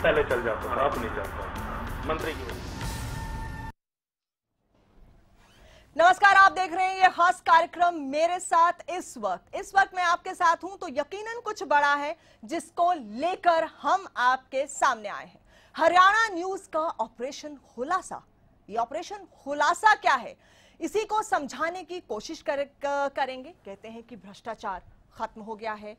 पहले चल जाता था, अब नहीं जाता मंत्री की वजह। नमस्कार, आप देख रहे हैं ये खास कार्यक्रम मेरे साथ। इस वक्त मैं आपके साथ हूं तो यकीनन कुछ बड़ा है जिसको लेकर हम आपके सामने आए हैं। हरियाणा न्यूज का ऑपरेशन खुलासा। ये ऑपरेशन खुलासा क्या है, इसी को समझाने की कोशिश करेंगे। कहते हैं कि भ्रष्टाचार खत्म हो गया है,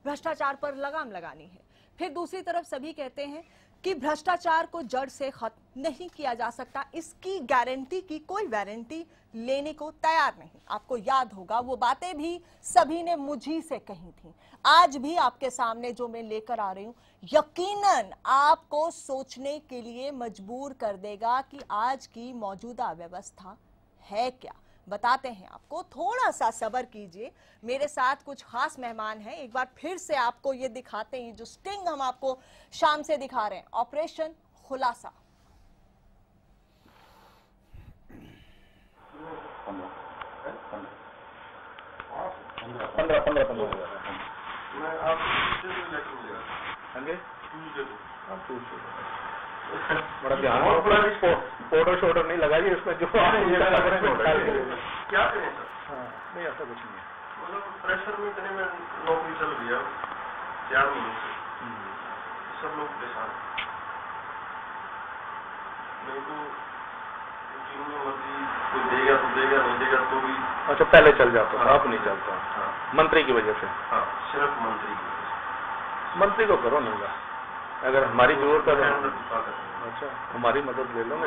भ्रष्टाचार पर लगाम लगानी है। फिर दूसरी तरफ सभी कहते हैं कि भ्रष्टाचार को जड़ से खत्म नहीं किया जा सकता, इसकी गारंटी की कोई वारंटी लेने को तैयार नहीं। आपको याद होगा वो बातें भी सभी ने मुझी से कही थी। आज भी आपके सामने जो मैं लेकर आ रही हूं, यकीनन आपको सोचने के लिए मजबूर कर देगा कि आज की मौजूदा व्यवस्था है क्या। बताते हैं आपको, थोड़ा सा सब्र कीजिए। मेरे साथ कुछ खास मेहमान हैं। एक बार फिर से आपको ये दिखाते हैं, जो स्टिंग हम आपको शाम से दिखा रहे हैं, ऑपरेशन खुलासा। बड़ा ध्यान फोटो शोटो नहीं लगाइए उसमें, जो क्या करें सर। नहीं ऐसा कुछ नहीं है, मतलब प्रेशर में इतने में नौकरी चल रही है 4 महीने से, सब लोग परेशान। नहीं तो मर्जी कोई देगा तो देगा, नहीं देगा तो भी। अच्छा, पहले चल जाता था, अब नहीं चलता। मंत्री की वजह से। हाँ, सिर्फ मंत्री की वजह से। मंत्री को करो नहीं, अगर हमारी जरूरत है। अच्छा, हमारी मदद ले लो ना।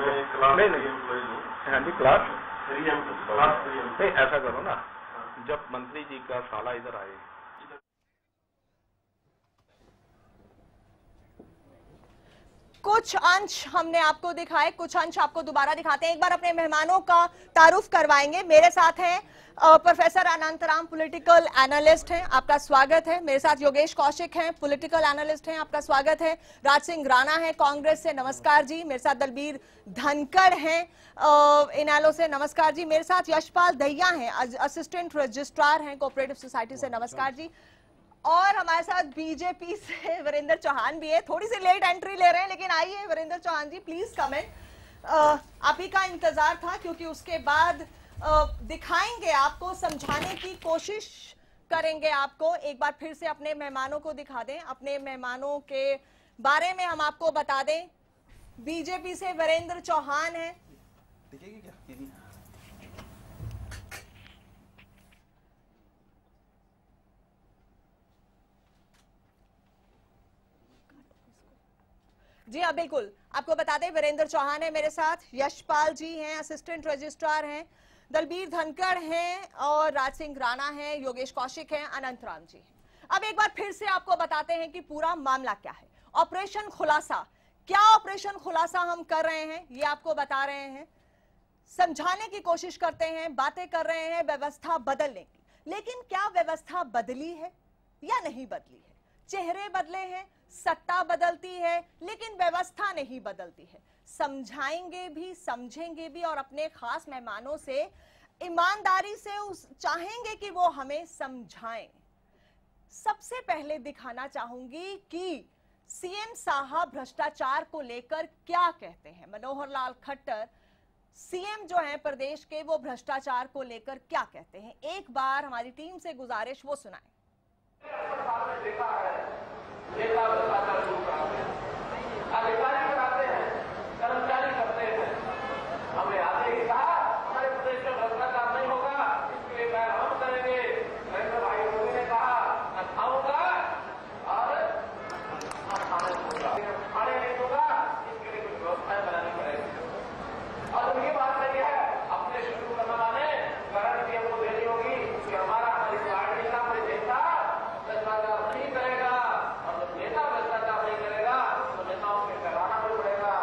नहीं हैंडी क्लास नहीं, ऐसा करो ना, जब मंत्री जी का साला इधर आए, कुछ अंश हमने आपको दिखाए, कुछ अंश आपको दोबारा दिखाते हैं। एक बार अपने मेहमानों का तारुफ करवाएंगे। मेरे साथ हैं प्रोफेसर अनंतराम, पॉलिटिकल एनालिस्ट हैं, आपका स्वागत है। मेरे साथ योगेश कौशिक हैं, पॉलिटिकल एनालिस्ट हैं, आपका स्वागत है। राज सिंह राणा है कांग्रेस से, नमस्कार जी। मेरे साथ दलबीर धनखड़ हैं इनेलो से, नमस्कार जी। मेरे साथ यशपाल दहिया हैं, असिस्टेंट रजिस्ट्रार हैं कोऑपरेटिव सोसाइटी से, नमस्कार जी। और हमारे साथ बीजेपी से वीरेंद्र चौहान भी है। थोड़ी सी लेट एंट्री ले रहे हैं, लेकिन आइए वीरेंद्र चौहान जी, प्लीज कमेंट। आप ही का इंतजार था, क्योंकि उसके बाद दिखाएंगे आपको, समझाने की कोशिश करेंगे आपको। एक बार फिर से अपने मेहमानों को दिखा दें, अपने मेहमानों के बारे में हम आपको बता दें। बीजेपी से वीरेंद्र चौहान है, दिखेगी क्या? जी हाँ बिल्कुल, आपको बता दें वीरेंद्र चौहान है मेरे साथ, यशपाल जी हैं, असिस्टेंट रजिस्ट्रार हैं, दलबीर धनखड़ हैं, और राज सिंह राणा हैं, योगेश कौशिक हैं, अनंतराम जी हैं। अब एक बार फिर से आपको बताते हैं कि पूरा मामला क्या है। ऑपरेशन खुलासा, क्या ऑपरेशन खुलासा हम कर रहे हैं ये आपको बता रहे हैं, समझाने की कोशिश करते हैं, बातें कर रहे हैं व्यवस्था बदलने की। लेकिन क्या व्यवस्था बदली है या नहीं बदली है? चेहरे बदले हैं, सत्ता बदलती है, लेकिन व्यवस्था नहीं बदलती है। समझाएंगे भी, समझेंगे भी, और अपने खास मेहमानों से ईमानदारी से चाहेंगे कि वो हमें समझाएं। सबसे पहले दिखाना चाहूंगी कि सीएम साहब भ्रष्टाचार को लेकर क्या कहते हैं। मनोहर लाल खट्टर सीएम जो हैं प्रदेश के, वो भ्रष्टाचार को लेकर क्या कहते हैं, एक बार हमारी टीम से गुजारिश वो सुनाएं। अधिकारी कराते हैं, कर्मचारी करते हैं। हमने आते ही कहा हमारे प्रदेश में भ्रष्टाचार नहीं होगा, इसके लिए मैं हम करेंगे। नरेंद्र भाई मोदी ने कहा मैं खाऊंगा और खाने नहीं दूंगा, इसके लिए कुछ व्यवस्थाएं बनानी पड़ेगी। और उनकी बात नहीं है, अपने शुरू करना माने गारंटी हमको देनी होगी कि हमारा हमारी पार्टी का कोई नेता भ्रष्टाचार नहीं करेगा, और जब नेता भ्रष्टाचार नहीं करेगा तो नेताओं के कराना भी पड़ेगा।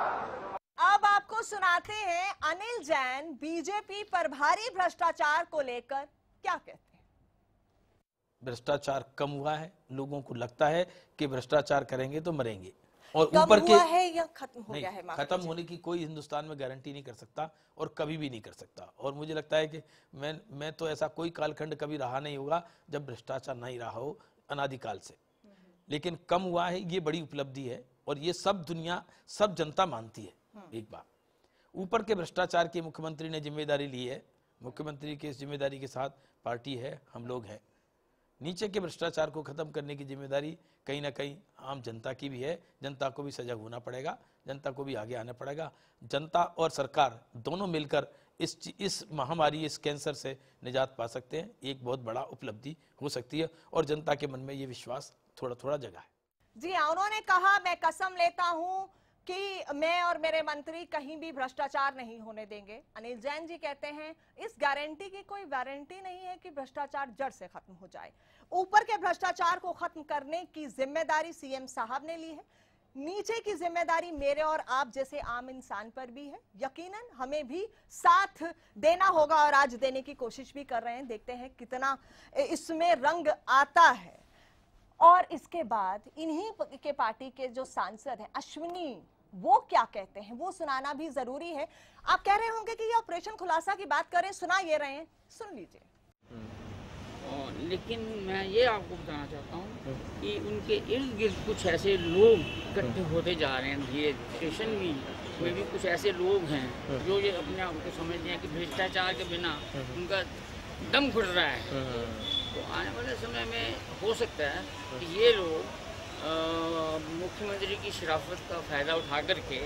अब आपको सुनाते हैं अनिल जैन बीजेपी प्रभारी भ्रष्टाचार को लेकर क्या कहते हैं। भ्रष्टाचार कम हुआ है, लोगों को लगता है कि भ्रष्टाचार करेंगे तो मरेंगे, और कम ऊपर हुआ के है या खत्म हो गया है? नहीं, खत्म होने की कोई हिंदुस्तान में गारंटी नहीं कर सकता और कभी भी नहीं कर सकता। और मुझे लगता है कि मैं तो ऐसा कोई कालखंड कभी रहा नहीं होगा जब भ्रष्टाचार नहीं रहा हो, अनादिकाल से। लेकिन कम हुआ है, ये बड़ी उपलब्धि है। और ये सब दुनिया, सब जनता मानती है। एक बात, ऊपर के भ्रष्टाचार की मुख्यमंत्री ने जिम्मेदारी ली है, मुख्यमंत्री की इस जिम्मेदारी के साथ पार्टी है, हम लोग हैं। नीचे के भ्रष्टाचार को खत्म करने की जिम्मेदारी कहीं ना कहीं आम जनता की भी है। जनता को भी सजग होना पड़ेगा, जनता को भी आगे आना पड़ेगा। जनता और सरकार दोनों मिलकर इस महामारी, इस कैंसर से निजात पा सकते हैं। एक बहुत बड़ा उपलब्धि हो सकती है और जनता के मन में ये विश्वास थोड़ा थोड़ा जगा है। जी हाँ, उन्होंने कहा मैं कसम लेता हूं कि मैं और मेरे मंत्री कहीं भी भ्रष्टाचार नहीं होने देंगे। अनिल जैन जी कहते हैं इस गारंटी की कोई वारंटी नहीं है कि भ्रष्टाचार जड़ से खत्म हो जाए। ऊपर के भ्रष्टाचार को खत्म करने की जिम्मेदारी सीएम साहब ने ली है, नीचे की जिम्मेदारी मेरे और आप जैसे आम इंसान पर भी है। यकीनन हमें भी साथ देना होगा और आज देने की कोशिश भी कर रहे हैं। देखते हैं कितना इसमें रंग आता है। और इसके बाद इन्हीं के पार्टी के जो सांसद हैं अश्विनी, वो क्या कहते हैं वो सुनाना भी जरूरी है। आप कह रहे होंगे कि ये ऑपरेशन खुलासा की बात करें, सुना ये रहे हैं, सुन लीजिए। लेकिन मैं ये आपको बताना चाहता हूँ कि उनके इर्द गिर्द कुछ ऐसे लोग इकट्ठे होते जा रहे हैं धीरे। स्टेशन में भी कुछ ऐसे लोग हैं जो ये अपने आप को समझते हैं कि भ्रष्टाचार के बिना उनका दम घुट रहा है। तो आने वाले समय में हो सकता है कि ये लोग मुख्यमंत्री की शराफत का फायदा उठा करके,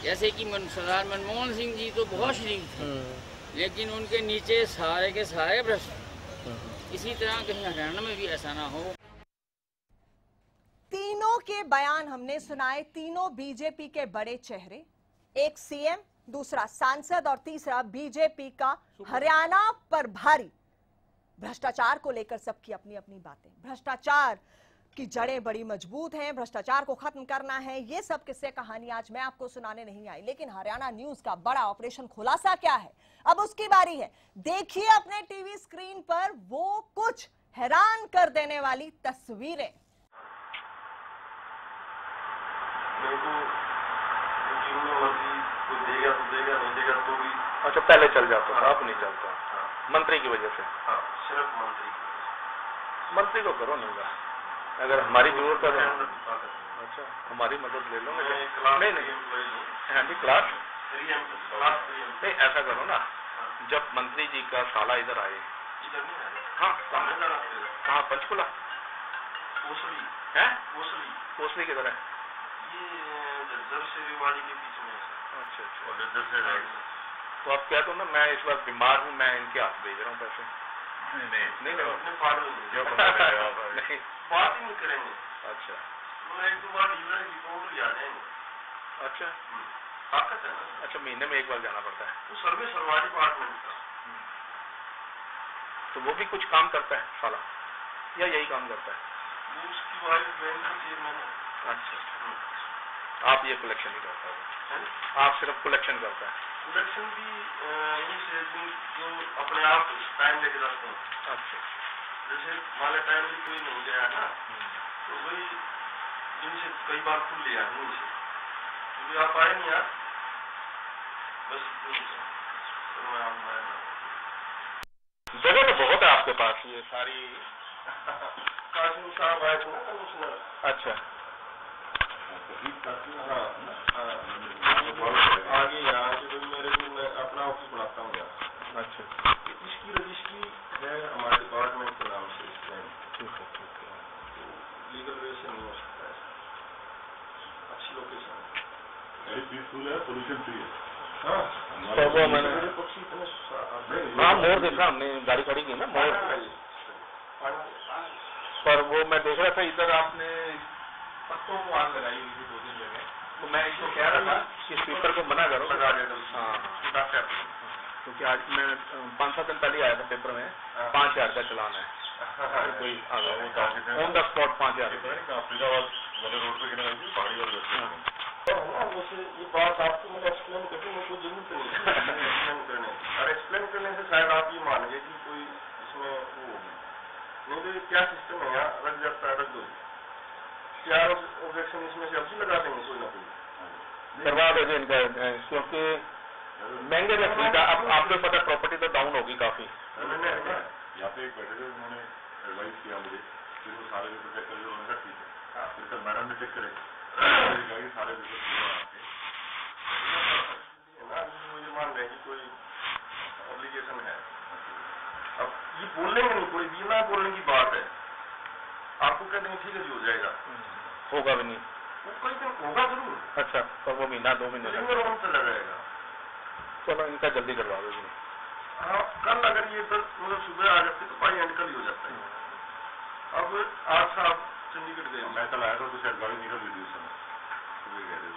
जैसे कि सरदार मनमोहन सिंह जी तो बहुत शरीफ थे, लेकिन उनके नीचे सारे के सारे भ्रष्ट, इसी तरह कहीं हरियाणा में भी ऐसा ना हो। तीनों के बयान हमने सुनाए, तीनों बीजेपी के बड़े चेहरे, एक सीएम, दूसरा सांसद और तीसरा बीजेपी का हरियाणा पर भारी। भ्रष्टाचार को लेकर सबकी अपनी अपनी बातें। भ्रष्टाचार की जड़ें बड़ी मजबूत हैं, भ्रष्टाचार को खत्म करना है, ये सब किस्से कहानी आज मैं आपको सुनाने नहीं आई। लेकिन हरियाणा न्यूज का बड़ा ऑपरेशन खुलासा क्या है, अब उसकी बारी है। देखिए अपने टीवी स्क्रीन पर वो कुछ हैरान कर देने वाली तस्वीरें। अच्छा, पहले चल जाता था, अब नहीं चलता। मंत्री की वजह से? सिर्फ मंत्री को करो नहीं, अगर हमारी जरूरत है। अच्छा, हमारी मदद ले लो ना। नहीं, हैंडी क्लास नहीं, ऐसा करो ना, जब मंत्री जी का साला इधर आए। हाँ, कहाँ? पंचकुला है? कोसली किधर है? अच्छा, तो आप कह दो ना, मैं इस बार बीमार हूँ, मैं इनके हाथ भेज रहा हूँ पैसे। नहीं बात ही नहीं करेंगे। अच्छा, एक दो बार डीलर रिपोर्ट ले आ जाएंगे। अच्छा, ताकत है ना। अच्छा, महीने में एक बार जाना पड़ता है। वो सर्वे सरकारी डिपार्टमेंट का, तो वो भी कुछ काम करता है साला, या यही काम करता है? वो उसकी वाइफ बैंक का चेयरमैन है। अच्छा, आप ये कलेक्शन नहीं करता है? आप सिर्फ कलेक्शन करता है? कलेक्शन भी जो अपने आप टाइम लेके जाते हैं। अच्छा, जैसे वाले टाइम भी कोई नहीं गया ना, तो वही इनसे कई बार खुल लिया इनसे, क्योंकि आप आए नहीं यार, बस जगह तो बहुत है आपके पास, ये सारी। कासिम साहब आए थे ना कमिश्नर। अच्छा, आगे यहाँ से मेरे को मैं अपना ऑफिस बनाता हूँ यार। अच्छा, इसकी रजिस्ट्री है हमारे डिपार्टमेंट के नाम से। ठीक है, ठीक है। लीगल वे से नहीं हो सकता है, अच्छी लोकेशन वेरी पीसफुल है, पोल्यूशन फ्री है। हाँ, तो वो मैंने पक्षी इतने हाँ, मोर देखा हमने, गाड़ी खड़ी की ना मोर, पर वो मैं देख रहा था इधर आपने पत्तों को आग लगाई हुई थी 2-3 जगह, तो मैं इसको कह रहा था कि स्पीकर को मना करो, लगा दे दो। हाँ, क्योंकि आज मैं 5-7 दिन पहले आया था पेपर में, 5,000 का चलाना है, कोई आ गया ऑन द स्पॉट 5,000 रुपये। अफ्रीकाबाद वाले रोड पे गिरा पहाड़ी वाले वैसे ये बात आपको मैंने एक्सप्लेन करनी, मेरे को जरूरत नहीं एक्सप्लेन करने, और एक्सप्लेन करने से शायद आप ये मान गए कि कोई इसमें वो होगी। नहीं तो ये क्या सिस्टम है यार, रख जाता है, रख दो, 4 ऑब्जेक्शन इसमें से अभी लगा देंगे कोई ना कोई, करवा दोगे इनका, क्योंकि महंगे में खरीदा। अब आपको पता प्रॉपर्टी तो डाउन होगी काफी। यहाँ पे एक बैठे थे, उन्होंने एडवाइस किया मुझे, फिर वो सारे चेक कर लिया, उन्होंने कहा ठीक है, फिर कल मैडम ने चेक करे, सारे मुझे मान रहे हैं कि कोई ऑब्लिगेशन है। अब ये बोलेंगे नहीं, कोई बिना बोलने की बात है, आपको कहते हैं ठीक है जी हो जाएगा, होगा भी नहीं, वो कोई दिन होगा जरूर। अच्छा, पर वो महीना 2 महीने रोम चला जाएगा। चलो इनका जल्दी करवा दो। हाँ, कल अगर ये मतलब सुबह आ जाती तो पाई एंड कल ही हो जाता है। अब आज साहब चंडीगढ़ गए, मैं कल आया था तो शायद गाड़ी निकल गई उस समय, सुबह कह रहे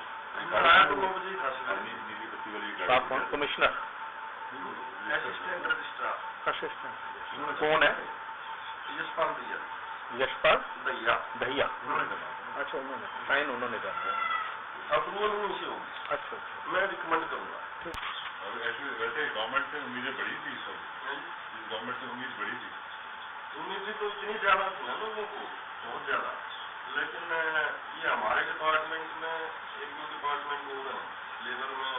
आया तो 9 बजे ही था। नीली बत्ती वाली साहब कौन? कमिश्नर, असिस्टेंट रजिस्ट्रार असिस्टेंट कौन है? यशपाल भैया, यशपाल भैया दहिया। अच्छा, उन्होंने साइन उन्होंने करना है। अप्रूवल उन्हीं से होगी। अच्छा अच्छा, मैं रिकमेंड करूंगा। और ऐसे वैसे गवर्नमेंट से उम्मीदें बड़ी थी, सब गवर्नमेंट से उम्मीद बड़ी थी। उम्मीदें तो इतनी ज्यादा थी ना लोगों को, बहुत ज्यादा, लेकिन ये हमारे डिपार्टमेंट में 1-2 डिपार्टमेंट हो गए लेबर में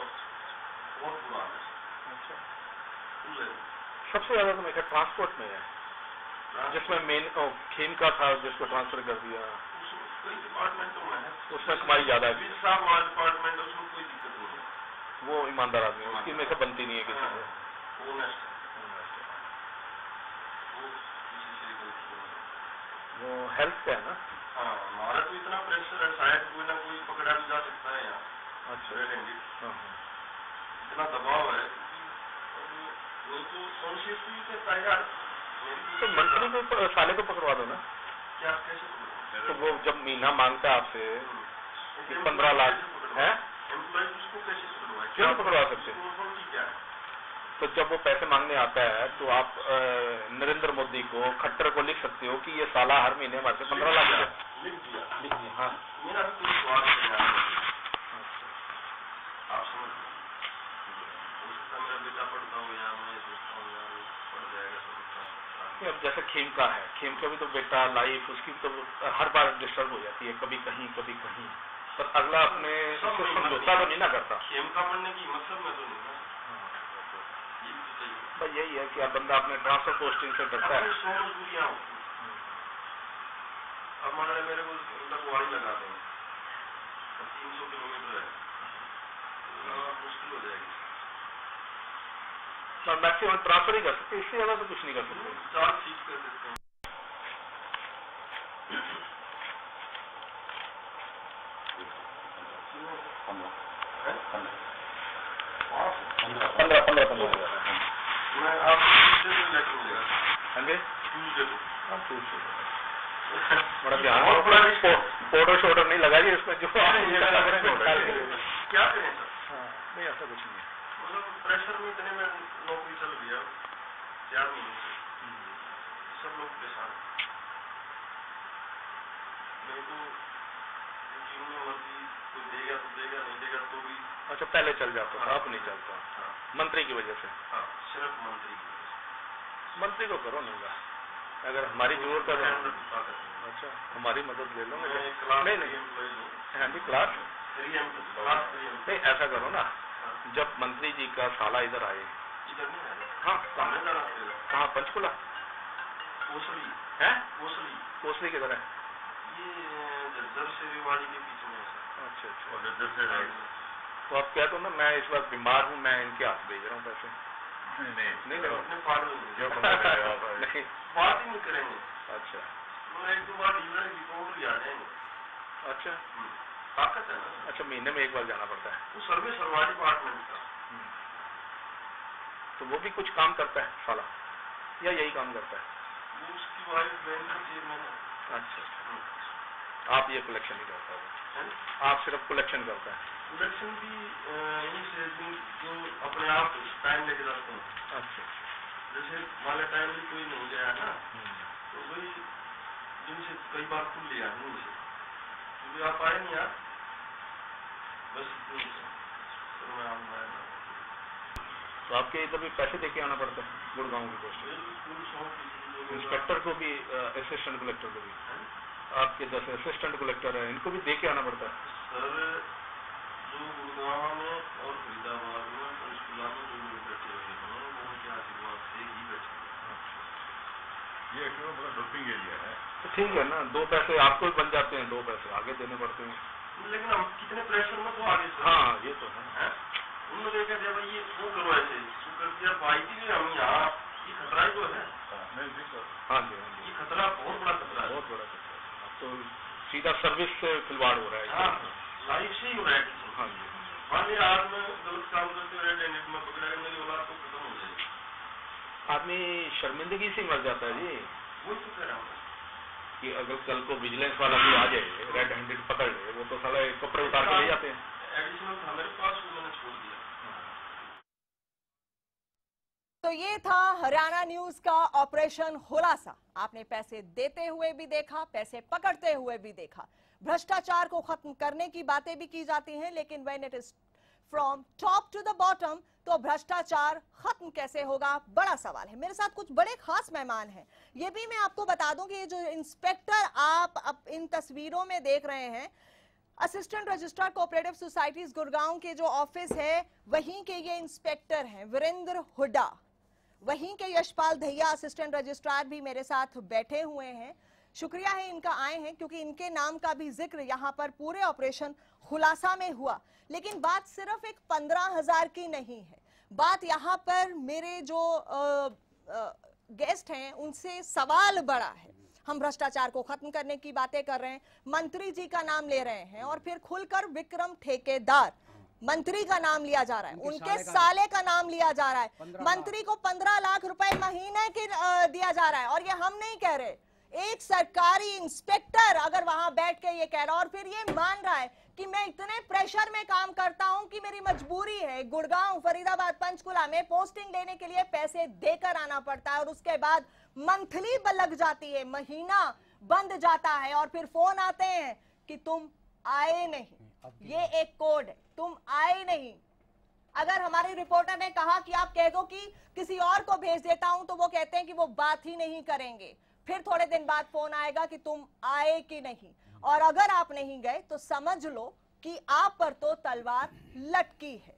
बहुत बुरा है। अच्छा, है। सबसे ज्यादा तो मेरा ट्रांसपोर्ट में है, जिसमें मेन खेम का था जिसको ट्रांसफर कर दिया, कई डिपार्टमेंटों में है, उसमें कमाई ज्यादा है। साहब हमारा डिपार्टमेंट है, उसमें कोई दिक्कत नहीं है, वो ईमानदार आदमी है, उसकी में से बनती नहीं है किसी को। ऑनेस्ट वो हेल्थ का है ना? हाँ, हमारा तो इतना प्रेशर है, शायद कोई ना कोई पकड़ा भी जा सकता है यहाँ। अच्छा, इतना दबाव है, वो तो कॉन्शियसली कहता है यार, तो मंत्री को साले को पकड़वा दो ना। क्या कैसे पकड़ो? तो वो जब महीना मांगता है आपसे कि 15 लाख है, एम्प्लॉय उसको कैसे पकड़वाए? क्यों नहीं पकड़वा सकते? क्या है? तो जब वो पैसे मांगने आता है तो आप नरेंद्र मोदी को, खट्टर को लिख सकते हो कि ये साला हर महीने हमारे से 15 लाख लिख दिया। हाँ, मेरा भी कोई सवाल नहीं है, आप समझ हो सकता है मेरा बेटा पढ़ता हो या मैं सोचता हूँ यार पढ़ जाएगा सब। अब जैसे खेम का है, खेम का भी तो बेटा लाइफ उसकी तो हर बार डिस्टर्ब हो जाती है, कभी कहीं कभी कहीं, पर अगला अपने समझौता तो नहीं ना करता। खेम का पढ़ने की मतलब में तो नहीं ना, बस यही है कि अब बंदा अपने ट्रांसफर पोस्टिंग से करता है। अब मान लिया मेरे को लगवाड़ी लगा दें, 300 किलोमीटर है, मुश्किल हो जाएगी। मैक्सिमम ट्रांसफर ही कर सकते, इससे ज्यादा तो कुछ नहीं कर सकते। 4 सीट कर देते हैं। 15 मैं आपको ट्यूजडे को लेटर मिलेगा। हाँ जी, ट्यूजडे को। हाँ, बड़ा ध्यान, फोटो शोटो नहीं लगा जी इसमें, जो क्या करें सर? हाँ, नहीं ऐसा कुछ नहीं है। मतलब प्रेशर में इतने में नौकरी चल रही है 4 महीने से, सब लोग परेशान। नहीं तो जिनमें मर्जी कोई देगा तो देगा, नहीं देगा तो भी। अच्छा, पहले चल जाता था, अब नहीं चलता। हाँ, मंत्री की वजह से? हाँ, सिर्फ मंत्री की। मंत्री को करो नहीं, अगर हमारी जरूरत है। अच्छा, हमारी मदद ले लो ना। नहीं हैंडी क्लास नहीं, ऐसा करो ना, जब मंत्री जी का साला इधर आए। इधर नहीं आया। हाँ, कहाँ? पंचकुला कोसली है? कोसली किधर है? ये जज्जर से रिवाड़ी के बीच में है। अच्छा अच्छा, और जब से तो आप कह दो ना, मैं इस बार बीमार हूँ, मैं इनके हाथ भेज रहा हूँ पैसे। नहीं अपने पार में नहीं नहीं, बात ही नहीं करेंगे। अच्छा, वो 1-2 बार डीलर रिपोर्ट भी आ जाएंगे। अच्छा ताकत है ना। अच्छा, महीने में 1 बार जाना पड़ता है। वो सर्विस सरवा डिपार्टमेंट का, तो वो भी कुछ काम करता है साला, या यही काम करता है? वो उसकी वाइफ बैंक का चेयरमैन है। अच्छा, आप ये कलेक्शन नहीं करता हो? आप सिर्फ कलेक्शन करता है? कलेक्शन भी यहीं से जो अपने आप टाइम लेके जाते हैं। अच्छा, जैसे वाले टाइम भी कोई नहीं गया ना, तो वही जिनसे कई बार खुल लिया नहीं से, क्योंकि आप आए नहीं यार, बस इतनी से तो मैं आऊँगा। तो आपके इधर भी पैसे देके आना पड़ता है? गुड़गांव की पोस्ट इंस्पेक्टर को भी, असिस्टेंट कलेक्टर को भी, आपके 10 असिस्टेंट कलेक्टर है, इनको भी देके आना पड़ता है? सर, जो गुड़गांव में और फरीदाबाद में पंचकुला में जो लोग बैठे हुए हैं, वो उनके आशीर्वाद से ही बैठे हुए हैं। ये एक्चुअली बड़ा ड्रॉपिंग एरिया है। तो ठीक है ना, 2 पैसे आपको भी बन जाते हैं, 2 पैसे आगे देने पड़ते हैं। लेकिन हम कितने प्रेशर में तो आगे से हाँ ये तो है। उन्होंने देखा जब ये वो करो ऐसे कर दिया भाई जी हम यहाँ ये खतरा ही तो है। नहीं जी सर, हाँ जी हाँ जी, ये खतरा बहुत बड़ा खतरा है। बहुत बड़ा खतरा है। अब तो सीधा सर्विस से खिलवाड़ हो रहा है। हाँ लाइफ से ही हो रहा है। हाँ जी, मान लिया आज में गलत काम करते हुए रेड हैंडेड में पकड़ा गया, मेरी औलाद तो खत्म हो जाएगी। आदमी शर्मिंदगी से मर जाता है जी। वही तो कह रहा हूँ कि अगर कल को विजिलेंस वाला भी आ जाए, रेड हैंडेड पकड़ ले, वो तो साला कपड़े उतार के ले जाते हैं। एडिशनल था मेरे पास, वो मैंने छोड़ दिया। तो ये था हरियाणा न्यूज का ऑपरेशन खुलासा। आपने पैसे देते हुए भी देखा, पैसे पकड़ते हुए भी देखा। भ्रष्टाचार को खत्म करने की बातें भी की जाती हैं, लेकिन when it is from top to the bottom तो भ्रष्टाचार खत्म कैसे होगा, बड़ा सवाल है। मेरे साथ कुछ बड़े खास मेहमान हैं। ये भी मैं आपको बता दूं कि ये जो इंस्पेक्टर आप इन तस्वीरों में देख रहे हैं, assistant registrar cooperative societies Gurgaon के जो ऑफिस है, वहीं के ये इंस्पेक्टर हैं वीरेंद्र हुड्डा। वहीं के यशपाल दहिया असिस्टेंट रजिस्ट्रार भी मेरे साथ बैठे हुए हैं। शुक्रिया है इनका आए हैं, क्योंकि इनके नाम का भी जिक्र यहाँ पर पूरे ऑपरेशन खुलासा में हुआ। लेकिन बात सिर्फ एक 15,000 की नहीं है। बात यहाँ पर मेरे जो गेस्ट हैं उनसे सवाल बड़ा है। हम भ्रष्टाचार को खत्म करने की बातें कर रहे हैं, मंत्री जी का नाम ले रहे हैं और फिर खुलकर विक्रम ठेकेदार मंत्री का नाम लिया जा रहा है, उनके साले का नाम लिया जा रहा है। मंत्री को 15 लाख रुपए महीने की दिया जा रहा है। और ये हम नहीं कह रहे, एक सरकारी इंस्पेक्टर अगर वहां बैठ के ये कह रहा है और फिर ये मान रहा है कि मैं इतने प्रेशर में काम करता हूं कि मेरी मजबूरी है, गुड़गांव, फरीदाबाद, पंचकुला में पोस्टिंग लेने के लिए पैसे देकर आना पड़ता है और उसके बाद मंथली लग जाती है, महीना बंद जाता है और फिर फोन आते हैं कि तुम आए नहीं। ये एक कोड है, तुम आए नहीं। अगर हमारे रिपोर्टर ने कहा कि आप कह दो कि किसी और को भेज देता हूं, तो वो कहते हैं कि वो बात ही नहीं करेंगे। फिर थोड़े दिन बाद फोन आएगा कि तुम आए कि नहीं, और अगर आप नहीं गए तो समझ लो कि आप पर तो तलवार लटकी है।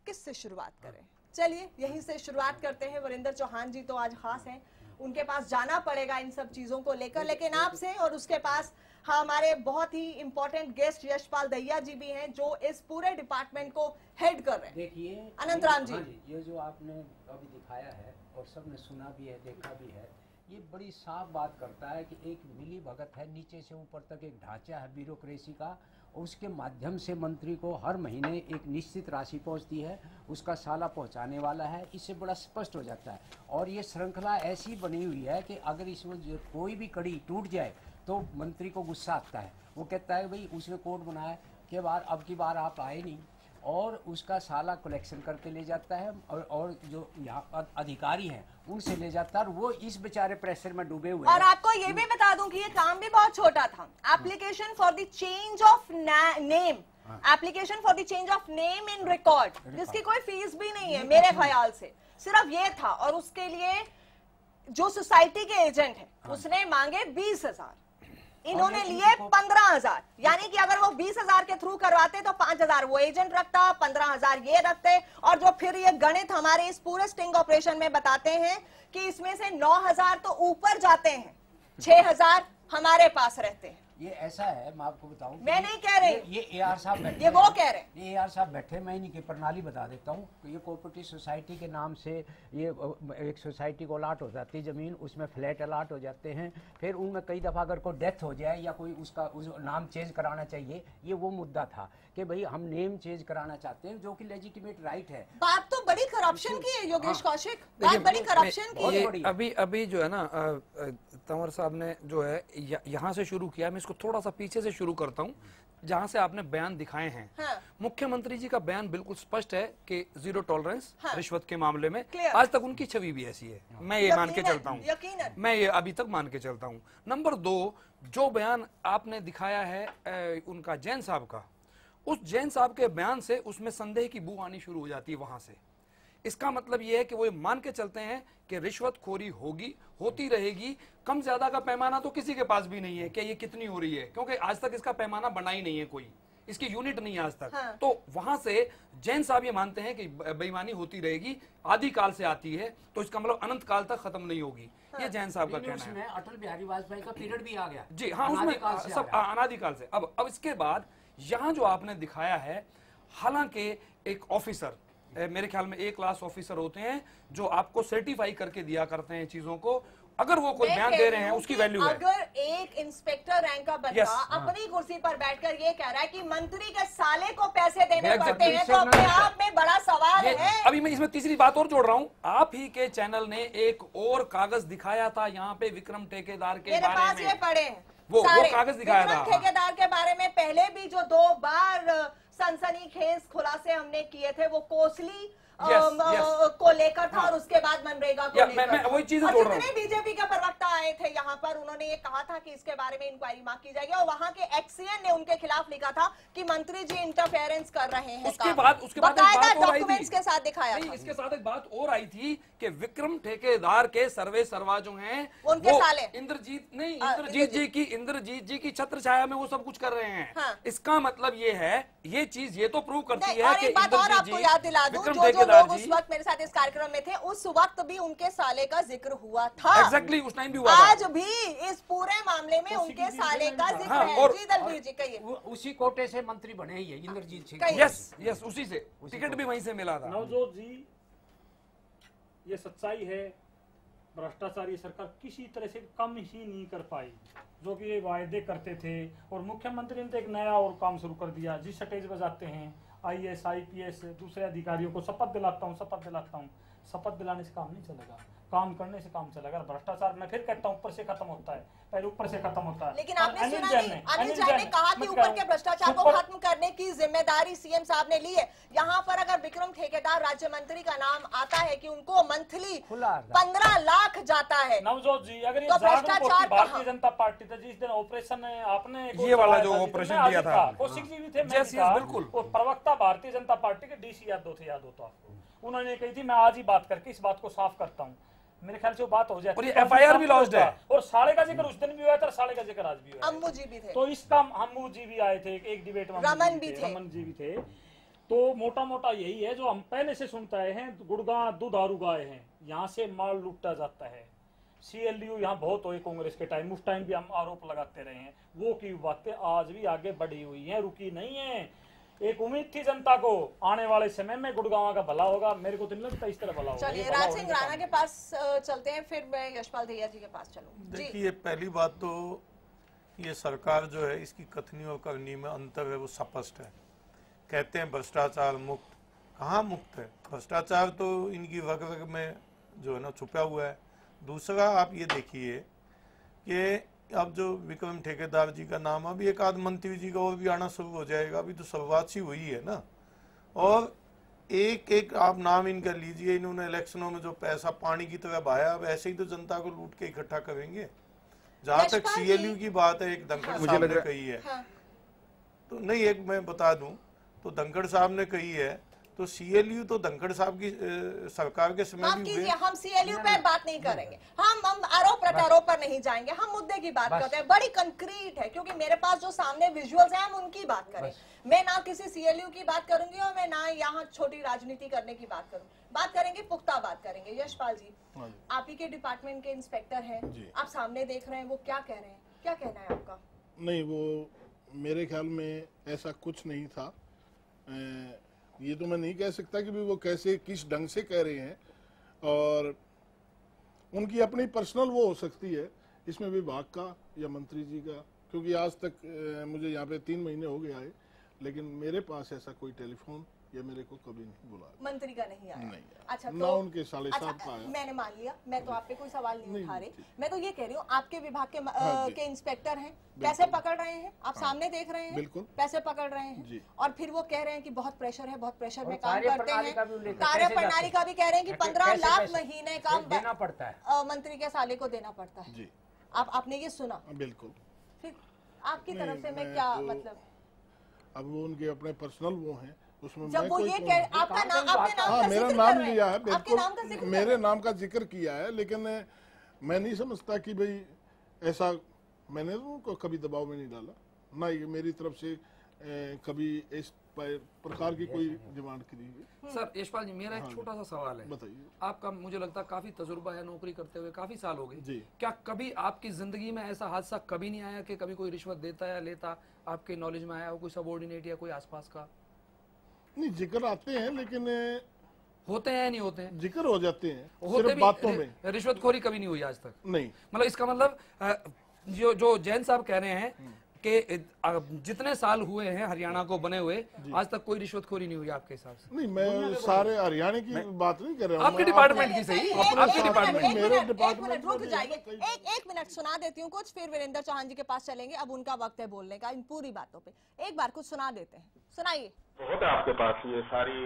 किससे शुरुआत करें? चलिए यहीं से शुरुआत करते हैं। वीरेंद्र चौहान जी तो आज खास हैं, उनके पास जाना पड़ेगा इन सब चीजों को लेकर, लेकिन आपसे और उसके पास हमारे बहुत ही इंपॉर्टेंट गेस्ट यशपाल दहिया जी भी हैं, जो इस पूरे डिपार्टमेंट को हेड कर रहे हैं। देखिए अनंतराम जी, ये जो आपने अभी दिखाया है और सबने सुना भी है, देखा भी है, ये बड़ी साफ बात करता है कि एक मिली भगत है, नीचे से ऊपर तक एक ढांचा है ब्यूरोक्रेसी का, और उसके माध्यम से मंत्री को हर महीने एक निश्चित राशि पहुंचती है, उसका साला पहुंचाने वाला है। इससे बड़ा स्पष्ट हो जाता है। और ये श्रृंखला ऐसी बनी हुई है कि अगर इसमें कोई भी कड़ी टूट जाए तो मंत्री को गुस्सा आता है। वो कहता है भाई उसने कोड बनाया के बाद अब की बार आप आए नहीं, और उसका साला कलेक्शन करके ले जाता है और जो यहाँ अधिकारी हैं उनसे ले जाता है, और वो इस बेचारे प्रेशर में डूबे हुए और आपको ये भी बता दूं कि ये काम भी बहुत छोटा था। Application for the change of name, application for the change of name in record, जिसकी कोई फीस भी नहीं है मेरे ख्याल से, सिर्फ ये था। और उसके लिए जो सोसाइटी के एजेंट है उसने मांगे 20,000, इन्होंने लिए 15,000। यानी कि अगर वो 20,000 के थ्रू करवाते तो 5,000 वो एजेंट रखता, 15,000 ये रखते। और जो फिर ये गणित हमारे इस पूरे स्टिंग ऑपरेशन में बताते हैं कि इसमें से 9,000 तो ऊपर जाते हैं, 6,000 हमारे पास रहते हैं। ये ऐसा है, मैं आपको बताऊं, मैं नहीं कह रही, ये एआर साहब बैठे, ये वो कह रहे हैं। ये एआर साहब बैठे, मैं इनकी प्रणाली बता देता हूँ। ये कोऑपरेटिव सोसाइटी के नाम से ये एक सोसाइटी को अलाट हो जाती है ज़मीन, उसमें फ्लैट अलाट हो जाते हैं। फिर उनमें कई दफ़ा अगर कोई डेथ हो जाए या कोई उसका नाम चेंज कराना चाहिए, ये वो मुद्दा था कि भाई हम नेम चेंज कराना चाहते हैं, जो कि लेजिटिमेट राइट है। बात तो बड़ी करप्शन की है योगेश कौशिक, बात बड़ी करप्शन की है। अभी जो है ना तंवर साहब ने जो है यहाँ से शुरू किया, मैं इसको थोड़ा सा पीछे से शुरू करता हूँ जहाँ से आपने बयान दिखाए हैं। हाँ। मुख्यमंत्री जी का बयान बिल्कुल स्पष्ट है कि जीरो टॉलरेंस रिश्वत के मामले में। Clear। आज तक उनकी छवि भी ऐसी है, मैं ये मान के चलता हूँ, यकीनन मैं ये अभी तक मान के चलता हूँ। नंबर 2, जो बयान आपने दिखाया है उनका जैन साहब का, उस जैन साहब के बयान से उसमें संदेह की बू आनी शुरू हो जाती है वहां से। इसका मतलब यह है कि वो मान के चलते हैं कि रिश्वतखोरी होगी, होती रहेगी। कम ज्यादा का पैमाना तो किसी के पास भी नहीं है कि ये कितनी हो रही है, क्योंकि आज तक इसका पैमाना बना ही नहीं है कोई इसकी यूनिट नहीं है आज तक। हाँ। तो वहां से जैन साहब ये मानते हैं कि बेईमानी होती रहेगी, आदि काल से आती है, तो इसका मतलब अनंत काल तक खत्म नहीं होगी। ये जैन साहब का कहना है। उसमें अटल बिहारी वाजपेयी का पीरियड भी आ गया जी हाँ, उसमें अनादिकाल से सब अनादिकाल से। अब इसके बाद यहाँ जो आपने दिखाया है, हालांकि एक ऑफिसर, मेरे ख्याल में 1 क्लास ऑफिसर होते हैं जो आपको सर्टिफाई करके दिया करते हैं चीजों को, अगर वो कोई बयान दे रहे हैं उसकी वैल्यू है। अगर एक इंस्पेक्टर रैंक का बंदा Yes, अपनी कुर्सी पर बैठकर ये कह रहा है कि मंत्री के साले को पैसे देने Exactly. पड़ते हैं, तो अपने आप में बड़ा सवाल है। अभी मैं इसमें तीसरी बात और जोड़ रहा हूँ, आप ही के चैनल ने एक और कागज दिखाया था यहाँ पे विक्रम ठेकेदार के मेरे बारे पास में। ये पढ़े हैं वो सारे। कागज दिखाया विक्रम था। ठेकेदार के बारे में पहले भी जो 2 बार सनसनीखेज खुलासे हमने किए थे, वो कोसली को लेकर था और उसके बाद मनरेगा को लेकर। मैं वही चीजें और जोड़ रहा हूँ। जितने बीजेपी के प्रवक्ता आए थे यहाँ पर, उन्होंने ये कहा था कि इसके बारे में इंक्वायरी मांग की जाएगी, और वहाँ के एक्सीएन ने उनके खिलाफ लिखा था कि मंत्री जी इंटरफेरेंस कर रहे हैं। उसके बाद बाकायदा डॉक्यूमेंट्स के साथ दिखाया नहीं, था। इसके साथ एक बात और आई थी कि विक्रम ठेकेदार के सर्वे सर्वा जो हैं उनके वो साले। इंद्रजीत जी की छत्र छाया में वो सब कुछ कर रहे हैं। हाँ। इसका मतलब ये है, ये चीज ये तो प्रूव करती नहीं, है और कि एक बात और इंद्रजीत आपको जी, याद दिला दूं, विक्रम जो ठेकेदार लोग उस जी, वक्त मेरे साथ इस कार्यक्रम में थे, उस वक्त भी उनके साले का जिक्र हुआ था। एग्जैक्टली उस टाइम भी हुआ था। आज भी इस पूरे मामले में उनके साले का जिक्र हाँ, है। और- जी दलबीर जी कहिए। उसी कोटे से मंत्री बने ही है इंद्रजीत सिंह। कहिए। यस उसी से टिकट भी वहीं से मिला था। नवजोत जी, ये सच्चाई है, भ्रष्टाचार ये सरकार किसी तरह से कम ही नहीं कर पाई। जो कि ये वायदे करते थे, और मुख्यमंत्री ने तो एक नया और काम शुरू कर दिया। जिस स्टेज पर जाते हैं IAS IPS दूसरे अधिकारियों को शपथ दिलाता हूँ, शपथ दिलाने से काम नहीं चलेगा, काम करने से काम चलेगा। भ्रष्टाचार मैं फिर कहता हूँ ऊपर से खत्म होता है, पहले ऊपर से खत्म होता है। लेकिन और आपने सुना जैन नहीं, अनिल जैन ने कहा कि मैं ऊपर कह के रहा भ्रष्टाचार हूं, को खत्म करने की जिम्मेदारी सीएम साहब ने ली है। यहाँ पर अगर विक्रम ठेकेदार राज्य मंत्री का नाम आता है कि उनको मंथली 15 लाख जाता है। नवजोत जी, अगर ये तो जागरूक भ्रष्टाचार होती भारतीय कहाँ? जनता पार्टी था, जिस दिन ऑपरेशन आपने ये वाला जो ऑपरेशन किया था, कौशिक जी भी थे, मैं Yes, भी था, बिल्कुल। और प्रवक्ता भारतीय जनता पार्टी के DC यादव थे, याद हो तो आपको। उन्होंने कही थी, मैं आज ही बात करके इस बात को साफ करता हूँ। मेरे ख्याल से वो बात हो जाती और ये है। FIR भी लॉन्च्ड है। और साले का जिक्र उस दिन भी हुआ था, साले का जिक्र आज भी हुआ है। अम्मू जी भी थे। तो इसका अम्मू जी भी आए थे, एक डिबेट में रमन भी थे। रमन जी भी थे। तो मोटा मोटा यही है जो हम पहले से सुनते आए हैं, गुड़गांव दुधारू गाय हैं, यहाँ से माल लूटा जाता है। CLU यहाँ बहुत हुए कांग्रेस के टाइम, उस टाइम भी हम आरोप लगाते रहे हैं। वो की बातें आज भी आगे बढ़ी हुई हैं, रुकी नहीं है। एक उम्मीद थी जनता को, आने वाले समय में गुड़गांव का भला होगा। मेरे को तो नहीं लगता इस तरह भला होगा। चलिए ये भला राज होने सिंह का राणा काम के पास चलते हैं, फिर मैं यशपाल दहिया जी के पास चलूँ। जी देखिए, पहली बात तो ये सरकार जो है, इसकी कथनी और करनी में अंतर है, वो स्पष्ट है। कहते हैं भ्रष्टाचार मुक्त, कहाँ मुक्त है? भ्रष्टाचार तो इनकी रग रग में जो है ना छुपा हुआ है। दूसरा आप ये देखिए कि अब जो विक्रम ठेकेदार जी का नाम, अभी एक आध मंत्री जी का और भी आना शुरू हो जाएगा, अभी तो शुरुआत सी हुई है ना। और एक एक आप नाम इनका लीजिए, इन्होंने इलेक्शनों में जो पैसा पानी की तरह बहाया, अब ऐसे ही तो जनता को लूट के इकट्ठा करेंगे। जहां तक CLU की बात है, एक धनखड़ साहब ने कही है, तो नहीं, एक मैं बता दूं, तो धनखड़ साहब ने कही है, तो CLU तो धनखड़ साहब की सरकार के समय माफ भी कीजिए, हुए। हम CLU पे बात नहीं करेंगे, हम आरोप प्रत्यारोप पर नहीं जाएंगे, हम मुद्दे की बात करते हैं। बड़ी कंक्रीट है, क्योंकि मेरे पास जो सामने विजुअल्स हैं, हम उनकी बात करें। मैं ना किसी CLU की बात करूंगी और मैं ना यहाँ छोटी राजनीति करने की बात करूँ। बात करेंगे, पुख्ता बात करेंगे। यशपाल जी, आप ही के डिपार्टमेंट के इंस्पेक्टर हैं, आप सामने देख रहे हैं, वो क्या कह रहे हैं, क्या कहना है आपका? नहीं, वो मेरे ख्याल में ऐसा कुछ नहीं था। ये तो मैं नहीं कह सकता कि भी वो कैसे किस ढंग से कह रहे हैं, और उनकी अपनी पर्सनल वो हो सकती है, इसमें विभाग का या मंत्री जी का, क्योंकि आज तक मुझे यहाँ पे 3 महीने हो गया है, लेकिन मेरे पास ऐसा कोई टेलीफोन या मेरे को कभी नहीं बुलाया, मंत्री का नहीं आया। नहीं। अच्छा, ना उनके साले साहब का आया। मैंने मान लिया, मैं तो आप पे कोई सवाल नहीं उठा रही, मैं तो ये कह रही हूँ, आपके विभाग के इंस्पेक्टर हैं, पैसे पकड़ रहे हैं, आप सामने देख रहे हैं, बिल्कुल पैसे पकड़ रहे हैं, और फिर वो कह रहे हैं कि बहुत प्रेशर है, बहुत प्रेशर में काम कार्य करते प्रणाली हैं। का भी उल्लेख है, कार्य कैसे प्रणाली जाते का भी कह रहे हैं कि हैं? 15 कैसे लाख पैसे महीने का देना पड़ता है, मंत्री के साले को देना पड़ता है। जी, आपने ये सुना? बिल्कुल। फिर आपकी तरफ से मैं क्या मतलब, अब वो उनके अपने पर्सनल वो हैं, उसमें जब मैं वो कोई ये कह, आपका नाम, आपके नाम हाँ, का मेरा जिक्र नाम कर रहे लिया है, हैं, आपके नाम का बिल्कुल जिक्र मेरे नाम का जिक्र किया है, लेकिन मैं नहीं समझता कि भाई ऐसा, मैंने तो उनको कभी दबाव में नहीं डाला, ना ये मेरी तरफ से कभी इस प्रकार की कोई डिमांड की हुई। सर यशपाल जी, मेरा एक छोटा सा सवाल है। बताइए। आपका मुझे लगता है काफी तजुर्बा है नौकरी करते हुए, काफी साल हो गए जी। क्या कभी आपकी जिंदगी में ऐसा हादसा कभी नहीं आया कि कभी कोई रिश्वत देता या लेता आपके नॉलेज में आया हो, कोई सबॉर्डिनेट या कोई आसपास का? नहीं, जिक्र आते हैं लेकिन होते हैं नहीं होते हैं, जिक्र हो जाते हैं होते सिर्फ भी। बातों में। रिश्वतखोरी कभी नहीं हुई आज तक? नहीं। मतलब इसका मतलब जो जैन साहब कह रहे हैं कि जितने साल हुए हैं हरियाणा को बने हुए, आज तक कोई रिश्वतखोरी नहीं हुई आपके हिसाब से? नहीं, मैं सारे हरियाणा की बात नहीं कर रहा हूँ। आपके डिपार्टमेंट की सही, आपके डिपार्टमेंट। मेरे एक डिपार्टमेंट मिनट रुक जाइए, एक मिनट सुना देती हूँ कुछ, फिर वीरेंद्र चौहान जी के पास चलेंगे। अब उनका वक्त है बोलने का इन पूरी बातों पे। एक बार कुछ सुना देते हैं, सुनाइए। बहुत है आपके पास ये सारी।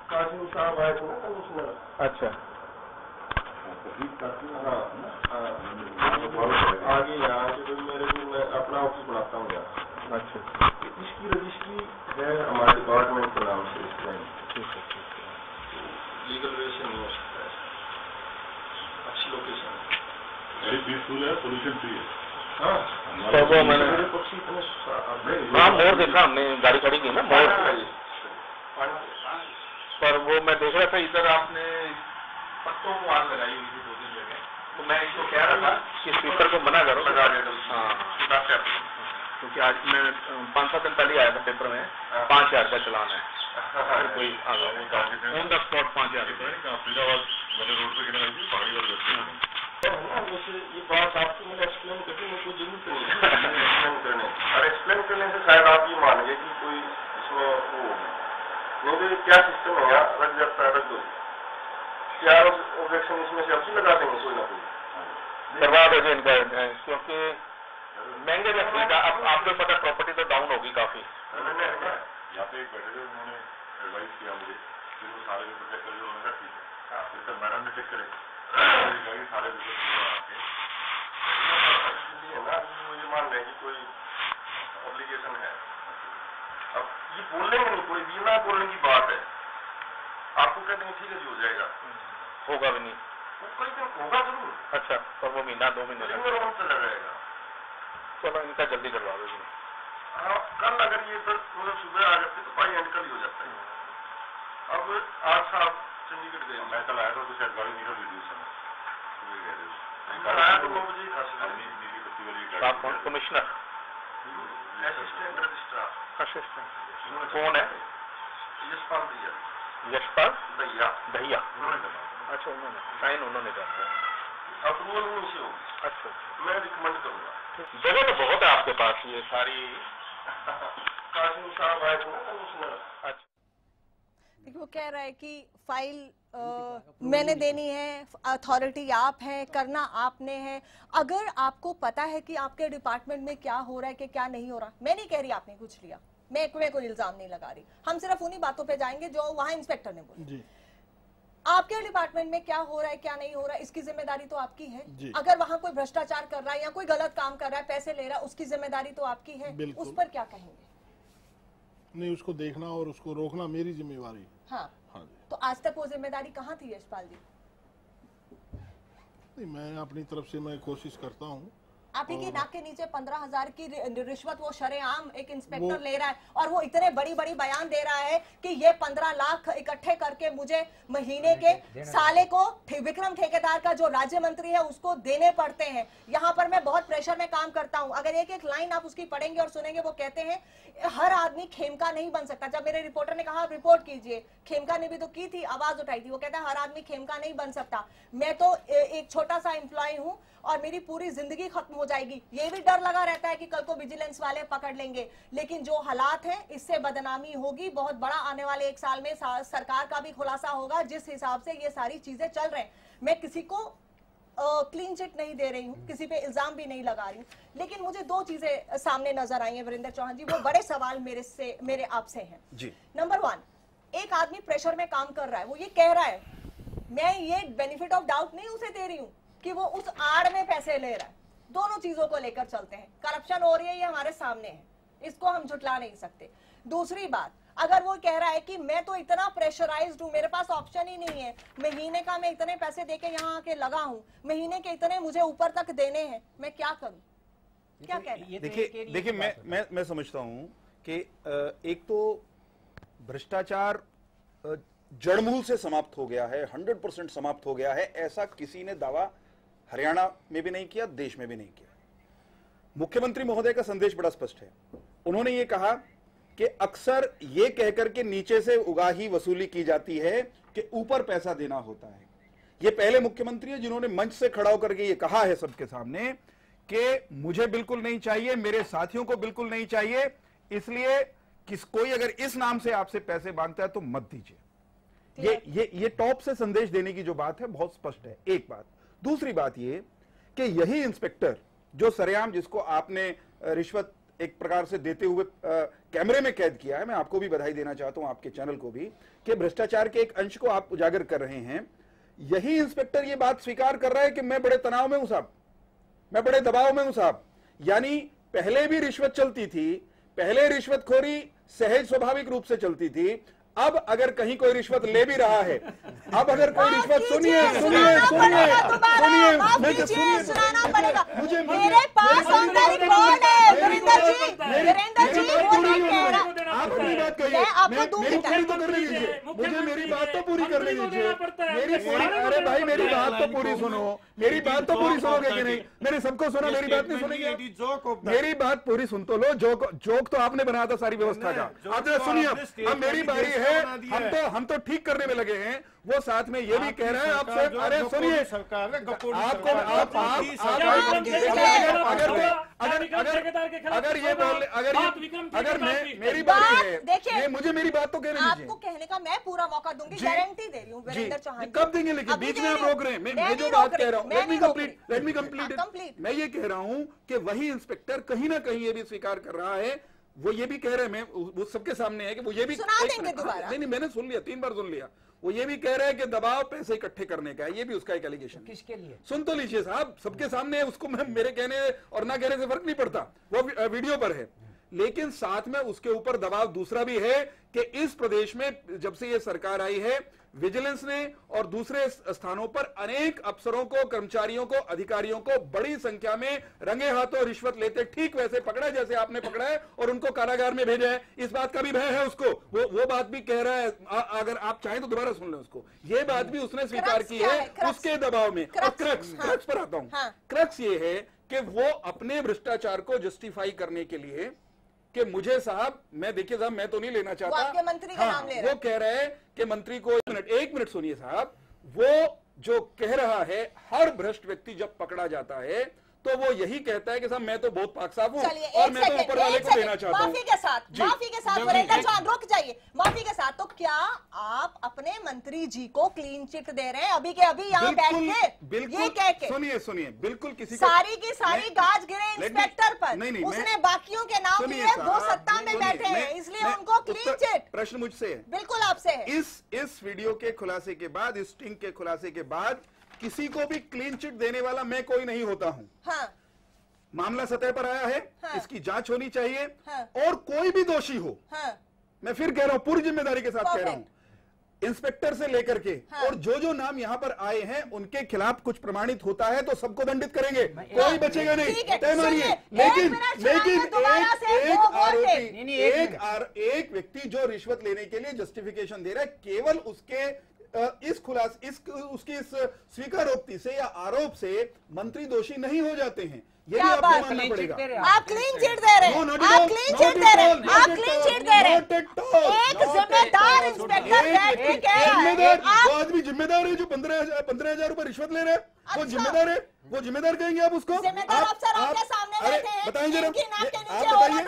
कासिम साहब आए थे ना कमिश्नर। अच्छा। आगे यहाँ से मेरे को, मैं अपना ऑफिस बनाता हूँ यहाँ। अच्छा। इसकी रजिस्ट्री है हमारे डिपार्टमेंट के नाम से। ठीक है। लीगल वेशन नहीं हो सकता है। अच्छी लोकेशन वेरी पीसफुल है, पोल्यूशन फ्री है। हाँ, तो वो मैंने पक्षी इतने हाँ मोर देखा हमने, गाड़ी खड़ी की ना मोर पर। वो मैं देख रहा था इधर आपने पत्तों को आग लगाई हुई थी 2-3 जगह, तो मैं इसको कह रहा था कि स्पीकर को मना करो। हाँ, क्योंकि आज मैं 5-7 दिन पहले आया था पेपर में 5000 का चलान है। कोई आ गया ऑन द स्पॉट 5000 फरीदाबाद वाले रोड पे गिरा है, पहाड़ी वाले रास्ते। वैसे ये बात आपको मैंने एक्सप्लेन करने में कोई जरूरत नहीं है एक्सप्लेन करने, और एक्सप्लेन करने से शायद आप ये मानेंगे कि कोई इसमें वो नहीं। तो क्या सिस्टम है यहाँ, रख जाता है, रख दो। क्या ऑब्जेक्शन इसमें से आप लगा देंगे कोई ना कोई? करवा दो इनका, क्योंकि महंगे रखने का। अब आपको पता प्रॉपर्टी तो डाउन होगी काफी। यहाँ पे एक बैठे थे, उन्होंने एडवाइस किया मुझे, फिर वो सारे पेपर चेक करके उन्होंने कहा ठीक है, फिर कल मैडम ने चेक करे सारे मुझे मान रहे हैं कि कोई ऑब्लिगेशन है। अब ये बोलेंगे नहीं, कोई बिना बोलने की बात है। आपको कहते हैं ठीक है जी हो जाएगा, होगा भी नहीं, कोई दिन होगा जरूर। अच्छा, पर वो महीना 2 महीने चला जाएगा। चलो इनका जल्दी करवा दो। हाँ, कल अगर ये मतलब सुबह आ जाते तो भाई एंड कल ही हो जाता है। अब आज साहब चंडीगढ़ गए, मैं कल आया था तो शायद गाड़ी निकल रही थी उस समय, सुबह गए थे। कल आया तो 9 बजे था। आप कौन? Commissioner, assistant registrar. असिस्टेंट कौन है? यशपाल भैया। यशपाल भैया दहिया। अच्छा, उन्होंने साइन उन्होंने करना। अप्रूवल नहीं से होगी। अच्छा, मैं रिकमेंड करूँगा। जगह तो बहुत है आपके पास ये सारी। कासिम साहब आए थे ना कमिश्नर। अच्छा, देखिए वो कह रहा है कि फाइल मैंने देनी है, अथॉरिटी आप है, करना आपने है। अगर आपको पता है कि आपके डिपार्टमेंट में क्या हो रहा है कि क्या नहीं हो रहा, मैं नहीं कह रही आपने कुछ लिया, मैं कोई इल्जाम नहीं लगा रही, हम सिर्फ उन्हीं बातों पे जाएंगे जो वहां इंस्पेक्टर ने बोला। आपके डिपार्टमेंट में क्या हो रहा है क्या नहीं हो रहा है, इसकी जिम्मेदारी तो आपकी है। अगर वहां कोई भ्रष्टाचार कर रहा है या कोई गलत काम कर रहा है, पैसे ले रहा है, उसकी जिम्मेदारी तो आपकी है। उस पर क्या कहेंगे? नहीं, उसको देखना और उसको रोकना मेरी जिम्मेवारी। हाँ, हाँ जी। तो आज तक वो जिम्मेदारी कहाँ थी यशपाल जी? नहीं, मैं अपनी तरफ से मैं कोशिश करता हूँ। आप ही की नाक के नीचे 15,000 की रिश्वत वो शरेआम एक इंस्पेक्टर ले रहा है, और वो इतने बड़ी बड़ी बयान दे रहा है कि ये 15 लाख इकट्ठे करके मुझे महीने के साले को विक्रम ठेकेदार का जो राज्य मंत्री है उसको देने पड़ते हैं। यहाँ पर मैं बहुत प्रेशर में काम करता हूँ। अगर एक एक लाइन आप उसकी पढ़ेंगे और सुनेंगे, वो कहते हैं हर आदमी खेमका नहीं बन सकता। जब मेरे रिपोर्टर ने कहा रिपोर्ट कीजिए, खेमका ने भी तो की थी, आवाज उठाई थी, वो कहता है हर आदमी खेमका नहीं बन सकता। मैं तो एक छोटा सा एम्प्लॉय हूँ और मेरी पूरी जिंदगी खत्म हो जाएगी, ये भी डर लगा रहता है कि कल को विजिलेंस वाले पकड़ लेंगे। लेकिन जो हालात हैं, इससे बदनामी होगी बहुत बड़ा। आने वाले 1 साल में सरकार का भी खुलासा होगा जिस हिसाब से ये सारी चीजें चल रहे हैं। मैं किसी को क्लीन चिट नहीं दे रही हूँ, किसी पे इल्जाम भी नहीं लगा रही हूँ, लेकिन मुझे 2 चीजें सामने नजर आई हैं वीरेंद्र चौहान जी, वो बड़े सवाल मेरे आपसे हैं जी। नंबर 1, एक आदमी प्रेशर में काम कर रहा है, वो ये कह रहा है, मैं ये बेनिफिट ऑफ डाउट नहीं उसे दे रही हूँ कि वो उस आड़ में पैसे ले रहा है। दोनों चीजों को लेकर चलते हैं, करप्शन हो रही है, ये हमारे सामने है, इसको हम झुटला नहीं सकते। दूसरी बात, अगर वो कह रहा है कि मैं तो इतना प्रेशराइज्ड हूं, मेरे पास ऑप्शन ही नहीं है, महीने का मैं इतने पैसे देके यहाँ आके लगा हूं, महीने के इतने मुझे ऊपर तक देने हैं, मैं क्या करूं? क्या कहना है? देखिए मैं समझता हूं कि एक तो भ्रष्टाचार जड़मूल से समाप्त हो गया है, 100% समाप्त हो गया है, ऐसा किसी ने दावा हरियाणा में भी नहीं किया, देश में भी नहीं किया। मुख्यमंत्री महोदय का संदेश बड़ा स्पष्ट है। उन्होंने ये कहा कि अक्सर ये कहकर के नीचे से उगाही वसूली की जाती है कि ऊपर पैसा देना होता है। ये पहले मुख्यमंत्री है जिन्होंने मंच से खड़ा होकर के ये कहा है सबके सामने कि मुझे बिल्कुल नहीं चाहिए, मेरे साथियों को बिल्कुल नहीं चाहिए, इसलिए कोई अगर इस नाम से आपसे पैसे मांगता है तो मत दीजिए। ये टॉप से संदेश देने की जो बात है बहुत स्पष्ट है, एक बात। दूसरी बात ये कि यही इंस्पेक्टर जो सरेआम, जिसको आपने रिश्वत एक प्रकार से देते हुए कैमरे में कैद किया है, मैं आपको भी बधाई देना चाहता हूं, आपके चैनल को भी, कि भ्रष्टाचार के एक अंश को आप उजागर कर रहे हैं। यही इंस्पेक्टर ये बात स्वीकार कर रहा है कि मैं बड़े तनाव में हूं साहब, मैं बड़े दबाव में हूं साहब। यानी पहले भी रिश्वत चलती थी, पहले रिश्वतखोरी सहज स्वाभाविक रूप से चलती थी, अब अगर कहीं कोई रिश्वत ले भी रहा है, अब अगर कोई रिश्वत सुनिए सुनाना पड़ेगा। मेरे पास ऑन द रिकॉर्ड है वीरेंद्र जी वो नहीं कह रहा। आप अपनी बात कहिए, मेरी पूरी तो करने दीजिए, मुझे मेरी बात तो पूरी करने दीजिए, अरे भाई मेरी बात तो पूरी सुनो, मेरी बात तो पूरी सुनोगे कि नहीं? मैंने सबको सुना, मेरी बात नहीं सुनेंगे? मेरी बात पूरी सुन तो लो। जोक तो आपने बनाया था सारी व्यवस्था का, आप जरा सुनिए। अब मेरी बारी है, हम तो ठीक करने में लगे हैं, वो साथ में ये भी कह रहे हैं आपसे, अरे सुनिए, अगर मेरी बारी है, देखिए मुझे मेरी बात तो कहने दीजिए। आपको कहने का मैं पूरा मौका दूंगी, गारंटी दे रही हूँ वीरेंद्र चौहान। कब देंगे? लेकिन बीच में आप रोक रहे हैं। मैं जो बात कह रहा हूँ, लेट मी कंप्लीट। मैं ये कह रहा हूँ कि वही इंस्पेक्टर कहीं ना कहीं ये भी स्वीकार कर रहा है, वो ये भी कह रहे हैं, मैं वो सबके सामने है कि वो ये भी नहीं, मैंने सुन लिया, 3 बार सुन लिया। वो ये भी कह रहे हैं कि दबाव पैसे इकट्ठे करने का है, ये भी उसका एक एलिगेशन। किसके लिए? सुन तो लीजिए साहब, सबके सामने है, उसको मेरे कहने और ना कहने से फर्क नहीं पड़ता, वो वीडियो पर है। लेकिन साथ में उसके ऊपर दबाव दूसरा भी है कि इस प्रदेश में जब से ये सरकार आई है, विजिलेंस ने और दूसरे स्थानों पर अनेक अफसरों को, कर्मचारियों को, अधिकारियों को बड़ी संख्या में रंगे हाथों रिश्वत लेते ठीक वैसे पकड़ा जैसे आपने पकड़ा है और उनको कारागार में भेजा है। इस बात का भी भय है उसको, वो बात भी कह रहा है। अगर आप चाहें तो दोबारा सुन लें उसको, ये बात भी उसने स्वीकार की है उसके दबाव में। और क्रक्स पर आता हूं। क्रक्स ये है कि वो अपने भ्रष्टाचार को जस्टिफाई करने के लिए कि मुझे साहब, मैं देखिए साहब, मैं तो नहीं लेना चाहता, आपके मंत्री का नाम ले रहा है। वो कह रहे हैं कि मंत्री को एक मिनट सुनिए साहब, वो जो कह रहा है हर भ्रष्ट व्यक्ति जब पकड़ा जाता है तो वो यही कहता है कि साहब मैं तो बहुत पाक साफ हूं और मैं तो ऊपर वाले को देना चाहता हूं। माफी के साथ वीरेंद्र चौहान रुक जाइए। माफी के साथ, तो क्या आप अपने मंत्री जी को क्लीन चिट दे रहे हैं अभी के अभी यहाँ बैठ के? बिल्कुल, ये कह के सुनिए बिल्कुल किसी सारी की सारी गाज गिरे इंस्पेक्टर पर, उसने बाकियों के नाम लिए, वो सत्ता में बैठे हैं, इसलिए उनको क्लीन चिट। प्रश्न मुझसे है, बिल्कुल आपसे है। इस वीडियो के खुलासे के बाद, इस स्टिंग के खुलासे के बाद किसी को भी क्लीन चिट देने वाला मैं कोई नहीं होता हूं। हाँ। मामला सतह पर आया है, हाँ। इसकी जांच होनी चाहिए। हाँ। और कोई भी दोषी हो, हाँ। मैं फिर कह रहा हूं, पूरी जिम्मेदारी के साथ कह रहा हूं, इंस्पेक्टर से लेकर के और जो नाम यहां पर आए हैं उनके खिलाफ कुछ प्रमाणित होता है तो सबको दंडित करेंगे, कोई बचेगा नहीं, तय मानिए। लेकिन एक व्यक्ति जो रिश्वत लेने के लिए जस्टिफिकेशन दे रहा है, केवल उसके उसकी इस स्वीकारोक्ति से या आरोप से मंत्री दोषी नहीं हो जाते हैं। ये भी आपको मानना पड़ेगा। आप क्लीन चिट दे रहे हैं, आप क्लीन चिट दे रहे हैं, आप क्लीन चिट दे रहे हैं। एक जिम्मेदार इंस्पेक्टर बैठ के कह रहा है, वो आदमी जिम्मेदार है जो 15,000 रुपए रिश्वत ले रहे हैं, वो जिम्मेदार है, वो जिम्मेदार कहेंगे आप उसको? जिम्मेदार अफसर आपके सामने बैठे हैं, बताइए जरा, आप बताइए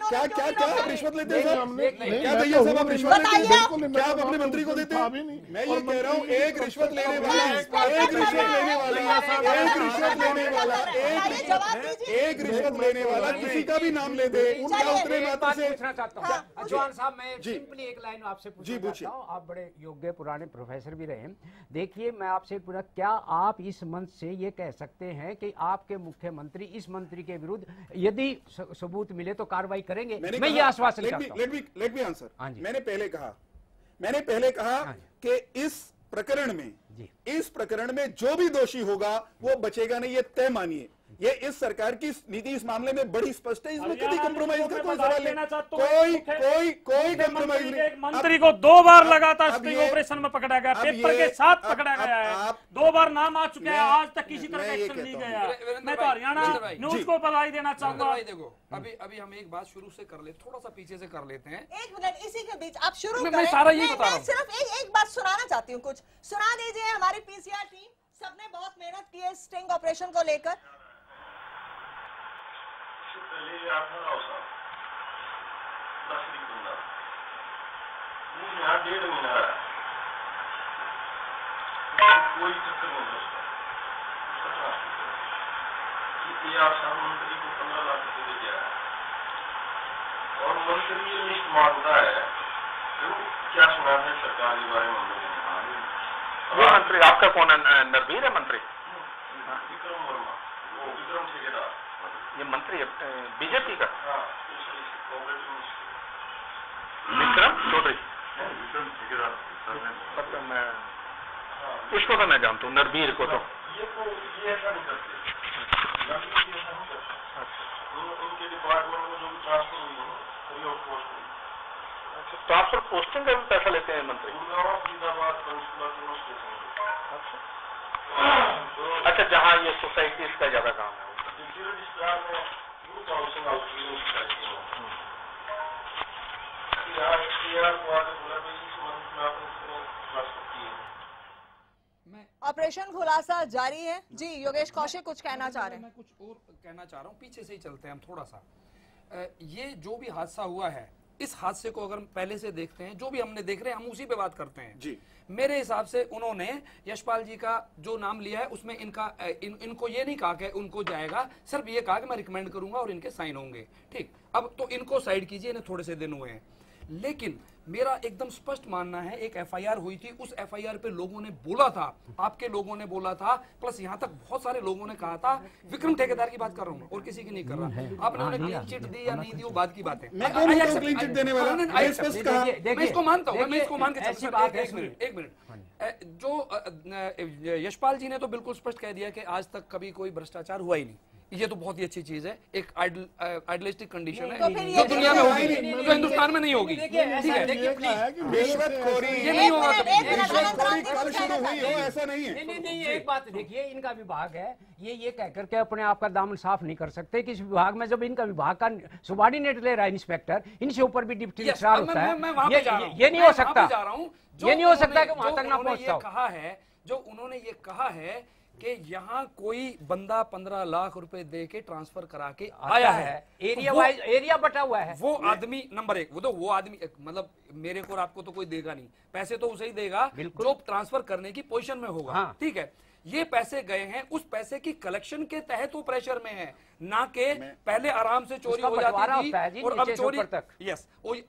क्या आप रिश्वत लेते हैं साहब? क्या भैया साहब आप रिश्वत लेते हैं? क्या आप अपने मंत्री को देते हैं? मैं ये कह रहा हूँ, एक रिश्वत लेने वाला, एक रिश्वत लेने वाला किसी का भी नाम ले दे, उनका उतने मात्र से। पूछना चाहता हूँ जवान साहब, मैं सिंपली एक लाइन आपसे पूछना चाहता हूँ, आप बड़े योग्य पुराने प्रोफेसर भी रहे हैं। देखिए, मैं आपसे पूरा, क्या आप इस मंच से ये कह सकते हैं कि आपके मुख्यमंत्री इस मंत्री के विरुद्ध यदि सबूत मिले तो कार्रवाई करेंगे? मैं ये आश्वासन चाहता हूं। Let me answer. मैंने पहले कहा कि इस प्रकरण में जो भी दोषी होगा वो बचेगा नहीं, ये तय मानिए। ये इस सरकार की नीति इस मामले में बड़ी स्पष्ट है, इसमें कभी कंप्रोमाइज का कोई बधाई सवाल देना नहीं, चाहता हूं। कोई कंप्रोमाइज नहीं। एक मंत्री को 2 बार लगातार स्टिंग ऑपरेशन में पकड़ा गया, पेपर के साथ पकड़ा गया है, 2 बार नाम आ चुका है, आज तक किसी तरह का एक्शन नहीं गया। मैं तो हरियाणा न्यूज को बधाई देना चाहूंगा। देखो अभी हम एक बात शुरू से कर ले, थोड़ा सा पीछे से कर लेते हैं। 1 मिनट, इसी के बीच आप शुरू मैं करें। सारा यही बता रहा हूं। मैं सिर्फ एक बात सुनाना चाहती हूँ, कुछ सुना दीजिए। हमारी पीसीआर टीम सबने बहुत मेहनत की है स्टिंग ऑपरेशन को लेकर। पहले आता राव साहब 10 बंदा वो यहाँ 1.5 महीना रहा, कोई चक्कर नहीं उसका। ये आप साहब मंत्री को 15 लाख रुपए दे दिया और मंत्री ये मानता है तो क्या सुना है सरकार के बारे में हम लोगों ने। ये मंत्री आपका कौन है? नरवीर है मंत्री? विक्रम वर्मा, वो विक्रम ठेकेदार, ये मंत्री है बीजेपी का? हाँ, विक्रम चौधरी। विक्रम ठेकेदार मतलब मैं इसको तो मैं जानता हूँ, नरवीर को तो। ये ऐसा नहीं करते, उनके डिपार्टमेंट में जो भी ट्रांसफर हुई है फ्री ऑफ कॉस्ट हुई। ट्रांसफर पोस्टिंग का भी पैसा लेते हैं मंत्री? गुड़गांव, फरीदाबाद, पंचकुला तीनों स्टेशन। अच्छा, जहाँ ये सोसाइटीज का ज्यादा काम है। रजिस्ट्रार में ग्रुप हाउसिंग ऑपरेशन खुलासा जारी है जी। योगेश कौशिक कुछ कहना चाह रहे हैं? मैं कुछ और कहना चाह रहा हूँ, पीछे से ही चलते हैं हम थोड़ा सा। ये जो भी हादसा हुआ है, इस हादसे को अगर पहले से देखते हैं, जो भी हमने देख रहे हैं हम उसी पे बात करते हैं जी। मेरे हिसाब से उन्होंने यशपाल जी का जो नाम लिया है उसमें इनको ये नहीं कहा कि उनको जाएगा, सिर्फ ये कहा कि मैं रिकमेंड करूंगा और इनके साइन होंगे। ठीक, अब तो इनको साइड कीजिए, इन्हें थोड़े से दिन हुए हैं, लेकिन मेरा एकदम स्पष्ट मानना है एक एफआईआर हुई थी, उस एफआईआर पे लोगों ने बोला था, आपके लोगों ने बोला था, प्लस यहाँ तक बहुत सारे लोगों ने कहा था, विक्रम ठेकेदार की बात कर रहा हूँ और किसी की नहीं कर रहा। आपने उन्हें क्लीन चिट दी या नहीं दी वो बात की बात है। मैं क्लीन चिट देने वाला, मैं इसको मानता हूँ, मैं इसको मान के चलता हूँ। एक मिनट, जो यशपाल जी ने तो बिल्कुल स्पष्ट कह दिया कि आज तक कभी कोई भ्रष्टाचार हुआ ही नहीं। ये तो बहुत ही अच्छी चीज है, एक आइडियलिस्टिक कंडीशन है जो दुनिया में होगी, जो हिंदुस्तान में नहीं होगी। ठीक है, रिश्वतखोरी ये नहीं होगा कभी। रिश्वतखोरी कल शुरू हुई हो ऐसा नहीं है। नहीं, एक बात देखिए, इनका विभाग है, ये कह करके अपने आप का दामन साफ नहीं कर सकते कि इस विभाग में जब इनका विभाग का सुबार्डिनेट ले रहा है इंस्पेक्टर, इनसे ऊपर भी डिप्टी रजिस्ट्रार होता है। ये नहीं हो सकता, ये नहीं हो सकता कि वहां तक ना पहुंचता हो। कहा है जो उन्होंने ये कहा है कि यहाँ कोई बंदा 15 लाख रुपए दे के ट्रांसफर करा के आया है, एरिया वाइज एरिया बटा हुआ है। वो आदमी नंबर 1, वो आदमी मतलब मेरे को और आपको तो कोई देगा नहीं, पैसे तो उसे ही देगा जो ट्रांसफर करने की पोजीशन में होगा। हाँ। ठीक है, ये पैसे गए हैं, उस पैसे की कलेक्शन के तहत वो प्रेशर में है, ना के पहले आराम से चोरी हो जाती थी और अब चोरी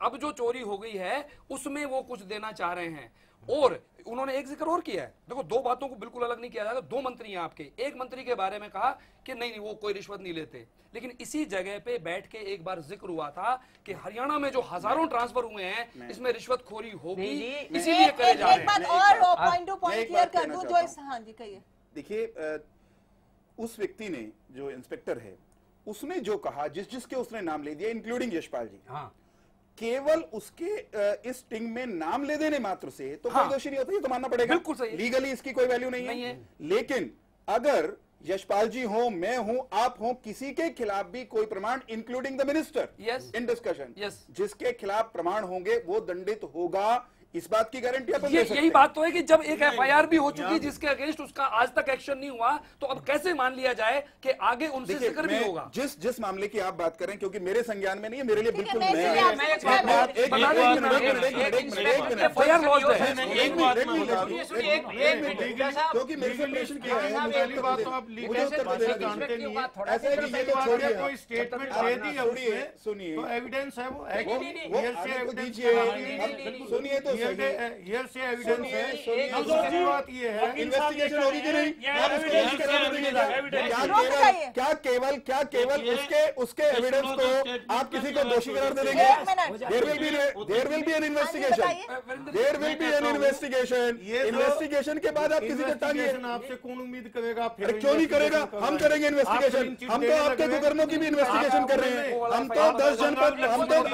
अब जो चोरी हो गई है उसमें वो कुछ देना चाह रहे हैं। और उन्होंने एक जिक्र और किया है, देखो 2 बातों को बिल्कुल अलग नहीं किया जाएगा। 2 मंत्री हैं आपके, एक मंत्री के बारे में कहा कि नहीं वो कोई रिश्वत नहीं लेते, लेकिन इसी जगह पे बैठ के एक बार जिक्र हुआ था कि हरियाणा में जो हजारों ट्रांसफर हुए हैं इसमें रिश्वतखोरी होगी, इसीलिए करे जा रहे हैं। एक बात और पॉइंट टू पॉइंट क्लियर कर दूं, जो हाँ जी कहिए। देखिए, उस व्यक्ति ने जो इंस्पेक्टर है उसने जो कहा, जिसके उसने नाम ले दिया इंक्लूडिंग यशपाल जी, हाँ, केवल उसके इस स्टिंग में नाम ले देने मात्र से तो कोई दोषी नहीं होता, ये तो मानना पड़ेगा। बिल्कुल सही, लीगली इसकी कोई वैल्यू नहीं है। लेकिन अगर यशपाल जी हो, मैं हूं, आप हो, किसी के खिलाफ भी कोई प्रमाण including the minister in discussion, जिसके खिलाफ प्रमाण होंगे वो दंडित होगा, इस बात की गारंटी आप दे सकते हैं। यही बात तो है कि जब एक एफआईआर भी हो चुकी जिसके अगेंस्ट उसका आज तक एक्शन नहीं हुआ, तो अब कैसे मान लिया जाए कि आगे उनसे जिक्र भी होगा। जिस मामले की आप बात करें, क्योंकि मेरे संज्ञान में नहीं है, मेरे लिए बिल्कुल क्योंकि मेरे से प्रश्न किया है, सुनिए, एविडेंस है वो दीजिए, सुनिए तो ये से एविडेंस है। नवजोत जी, बात ये है इन्वेस्टिगेशन होगी कि नहीं? आप उसको क्या केवल उसके एविडेंस को आप किसी को दोषी करार दे देंगे? There will be an investigation. Investigation के बाद आप किसी को टांगिए। आपसे कौन उम्मीद करेगा? क्यों नहीं करेगा? हम करेंगे इन्वेस्टिगेशन। हम तो आपके कुकर्मों की भी इन्वेस्टिगेशन कर रहे हैं। हम तो 10 जनपद तक